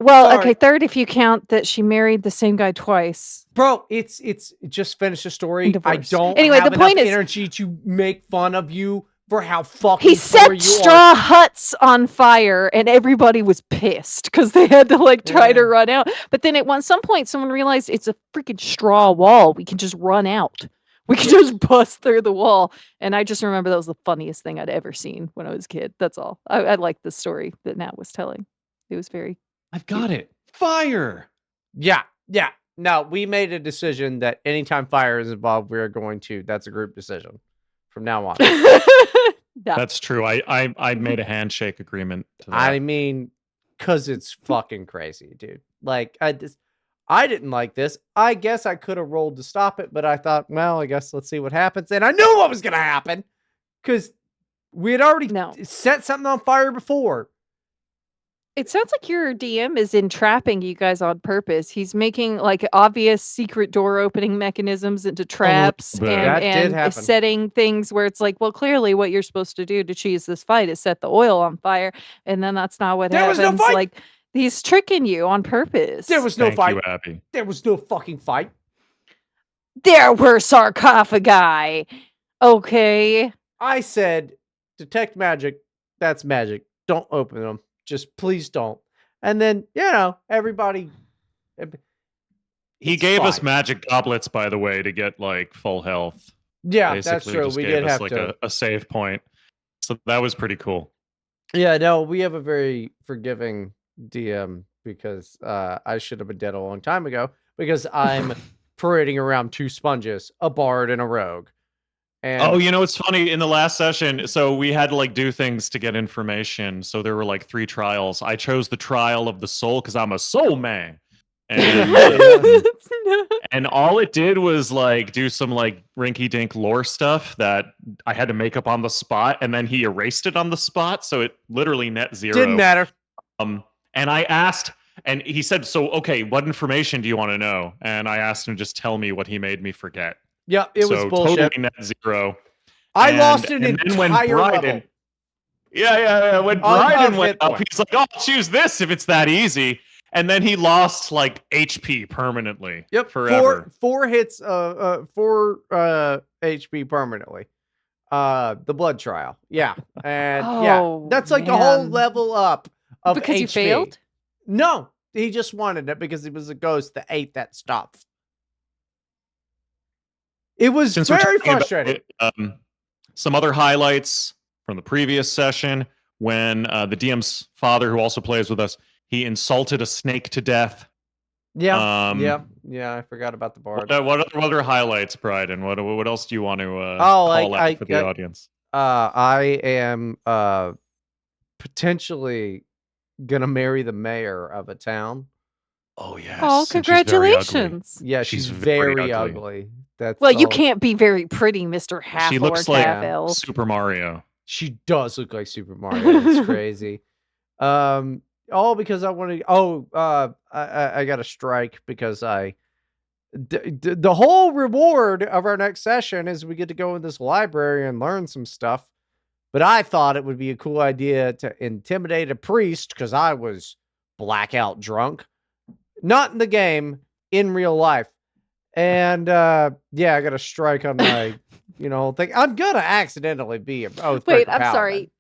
well, sorry. okay, third if you count that she married the same guy twice. bro. It's just finish the story. And I divorced. don't Anyway, have the point enough is- energy to make fun of you for how fucking He poor set you straw huts on fire, and everybody was pissed because they had to like try to Yeah. run out. But then at some point, someone realized it's a freaking straw wall. We can just run out. We can just bust through the wall. And I just remember that was the funniest thing I'd ever seen when I was a kid. That's all. I liked the story that Nat was telling. It was very. I've got it. Fire. Yeah. No, we made a decision that anytime fire is involved, we're going to. That's a group decision from now on. Yeah. That's true. I made a handshake agreement to that. I mean, cause it's fucking crazy, dude. Like I didn't like this. I guess I could have rolled to stop it, but I thought, well, I guess let's see what happens. And I knew what was gonna happen because we had already No. set something on fire before. It sounds like your DM is entrapping you guys on purpose. He's making like obvious secret door opening mechanisms into traps bit. and, That did and happen. setting things where it's like, well, clearly what you're supposed to do to cheese this fight is set the oil on fire, and then that's not what There was happens. no fight! Like he's tricking you on purpose. There was no Thank fight. you, Abby. There was no fucking fight. There were sarcophagi. Okay. I said, detect magic. That's magic. Don't open them. Just please don't. And then, everybody. He It's gave us fine. magic goblets, by the way, to get like full health. Yeah, that's Basically, true. just We gave did us have like to. a save point. So that was pretty cool. Yeah, no, we have a very forgiving DM because I should have been dead a long time ago because I'm parading around 2 sponges, a bard, and a rogue. And Oh, you know, it's funny in the last session. So we had to like do things to get information. So there were like 3 trials. I chose the trial of the soul because I'm a soul man. And all it did was like do some like rinky dink lore stuff that I had to make up on the spot, and then he erased it on the spot, so it literally net 0. didn't matter. And I asked, and he said, "So okay, what information do you want to know?" And I asked him just tell me what he made me forget. Yeah, it was So bullshit. totally net 0. I And- lost an and then when entire Bryden- level. Yeah. When Of Bryden hit went up, points. he's like, "Oh, I'll choose this if it's that easy." And then he lost like HP permanently. Yep, forever. four hits, 4 HP permanently. The blood trial, yeah, and Oh, that's like a whole man. level up of Because you HP. failed? No, he just wanted it because he was a ghost that ate that stuff. It was Since we're very talking about frustrating. it, some other highlights. from the previous session when the DM's father, who also plays with us, he insulted a snake to death. Yeah, Um, yeah. I forgot about the bard. What other highlights, Bryden? What else do you want to Oh, call out for the audience? I am potentially gonna marry the mayor of a town. Oh yes. Oh, and she's very ugly. congratulations. Yeah, she's very ugly. That's Well, you all. can't be very pretty, Mr. Half She looks Orc, like Half Elf. Super Mario. She does look like Super Mario. It's crazy. All because I want to. I got a strike because the whole reward of our next session is we get to go in this library and learn some stuff. But I thought it would be a cool idea to intimidate a priest because I was blackout drunk. Not in the game, in real life. And yeah, I got a strike on my, thing. I'm gonna accidentally be a Wait, I'm sorry.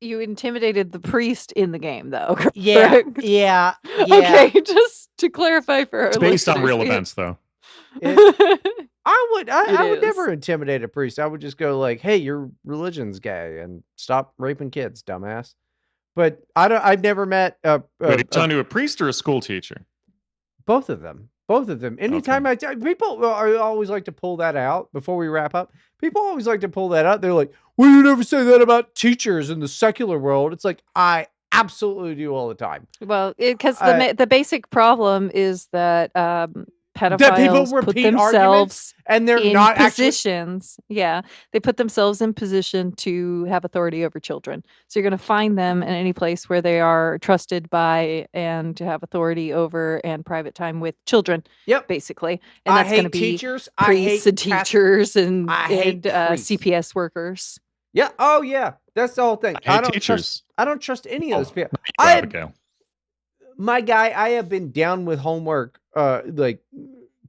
You intimidated the priest in the game, though. Yeah, correct? yeah. Okay, just to clarify for our It's based on listeners, real events, though. I would It never is. intimidate a priest. I would just go like, "Hey, your religion's gay, and stop raping kids, dumbass." But I've never met Wait, you talking to a priest or a school teacher? both of them. Both of them. Anytime people always like to pull that out before we wrap up. People always like to pull that out. They're like, "Well, you never say that about teachers in the secular world." It's like I absolutely do all the time. Well, because the basic problem is that That people pedophiles put repeat arguments themselves and they're in not actually. positions. Yeah, they put themselves in position to have authority over children. So you're going to find them in any place where they are trusted by and to have authority over and private time with children. Yep. Basically, and I that's going to hate be teachers. I priests hate and teachers and I hate priests. CPS workers. Yeah. Oh yeah. That's the whole thing. I hate don't teachers. I don't trust any of those people. Abigail. My guy, I have been down with homework, like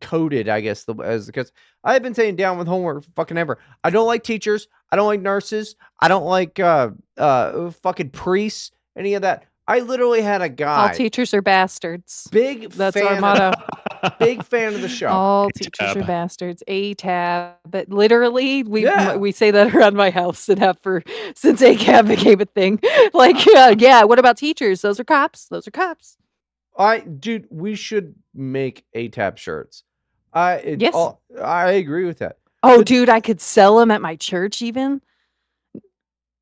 coded, I guess, because I have been saying down with homework fucking ever. I don't like teachers. I don't like nurses. I don't like fucking priests. Any of that. I literally had a guy. All teachers are bastards. That's our motto. Big fan of the show. All teachers are bastards. A-tab. But literally, we say that around my house and have since A-cab became a thing. Like, yeah, what about teachers? Those are cops. Those are cops. Dude, we should make A-tab shirts. Yes. I agree with that. Oh, dude, I could sell them at my church even.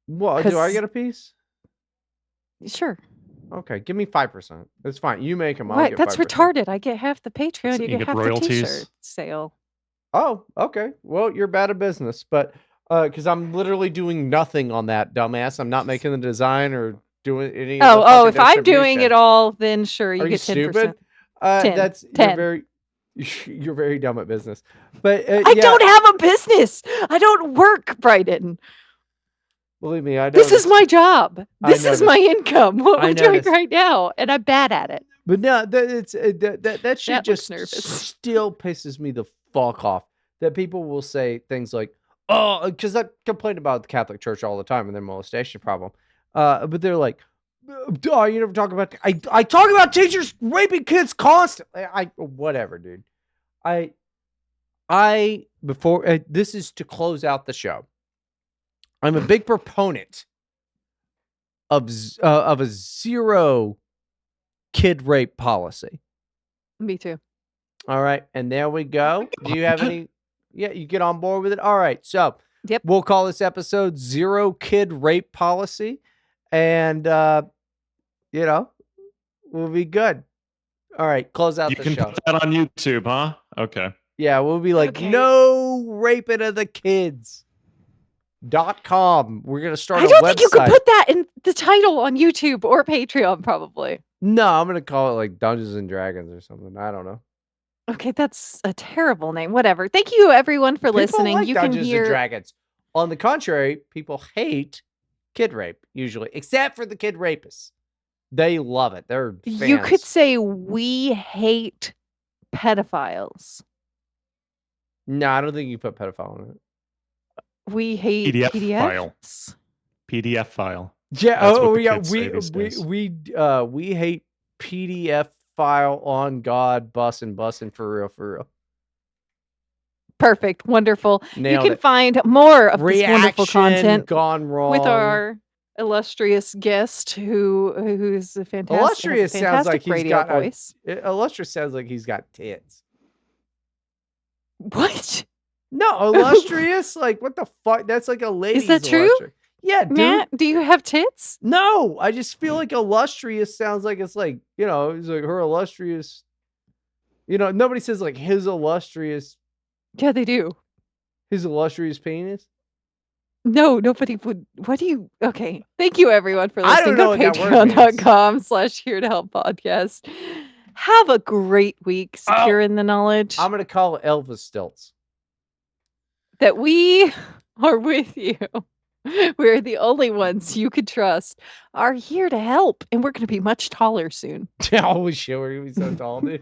Well, do I get a piece? Sure. Okay, give me 5%. That's fine. You make them. What? That's 5%. retarded. I get half the Patreon. You get half royalties. the T-shirt sale. Oh, okay. Well, you're bad at business, but because I'm literally doing nothing on that, dumbass. I'm not making the design or doing any. Oh, if I'm doing it all, then sure, you get 10%. Stupid? 10. That's 10. You're very dumb at business. But I don't have a business. I don't work, Bryden. Believe me, I know. This is my job. This is my income. What we're doing right now, and I'm bad at it. But no, that shit just nervous. still pisses me the fuck off. That people will say things like, "Oh," because I complain about the Catholic Church all the time and their molestation problem. But they're like, "Oh, you never talk about." I talk about teachers raping kids constantly. Whatever, dude. Before this is to close out the show. I'm a big proponent of a zero kid rape policy. Me too. All right, and there we go. Do you have any? Yeah, you get on board with it. All right, so yep, we'll call this episode "Zero Kid Rape Policy," and we'll be good. All right, close out the show. You can put that on YouTube, huh? Okay. Yeah, we'll be like, no raping of the kids. .com. We're gonna start. I don't think you could put that in the title on YouTube or Patreon, probably. No, I'm gonna call it like Dungeons and Dragons or something. I don't know. Okay, that's a terrible name. Whatever. Thank you, everyone, for listening. Like you Dungeons can hear and Dragons. On the contrary, people hate kid rape usually, except for the kid rapists. They love it. They're fans. You could say we hate pedophiles. No, I don't think you put pedophile in it. We hate PDF file. PDF file. Yeah. Yeah. We hate PDF file on God bussin' for real. Perfect. Wonderful. Nailed You can it. find more of this wonderful Reaction content gone wrong. with our illustrious guest who's a has a Illustrious sounds fantastic like he's radio got voice. Illustrious sounds like he's got tits. What? No, illustrious? Like, what the fuck? That's like a lady's that true? illustrious. Yeah, dude. Matt, do you have tits? No, I just feel like illustrious sounds like it's like, it's like her illustrious. Nobody says like his illustrious Yeah, they do. penis. No, nobody would. What do you? Okay. Thank you, everyone, for I don't listening. know Go what to that word means. patreon.com/here to help podcast. Have a great week securing the knowledge I'm going to call it Elvis Stilts. that we are with you. We're the only ones you could trust are here to help, and we're going to be much taller soon. Holy shit, we're going to be so tall, dude.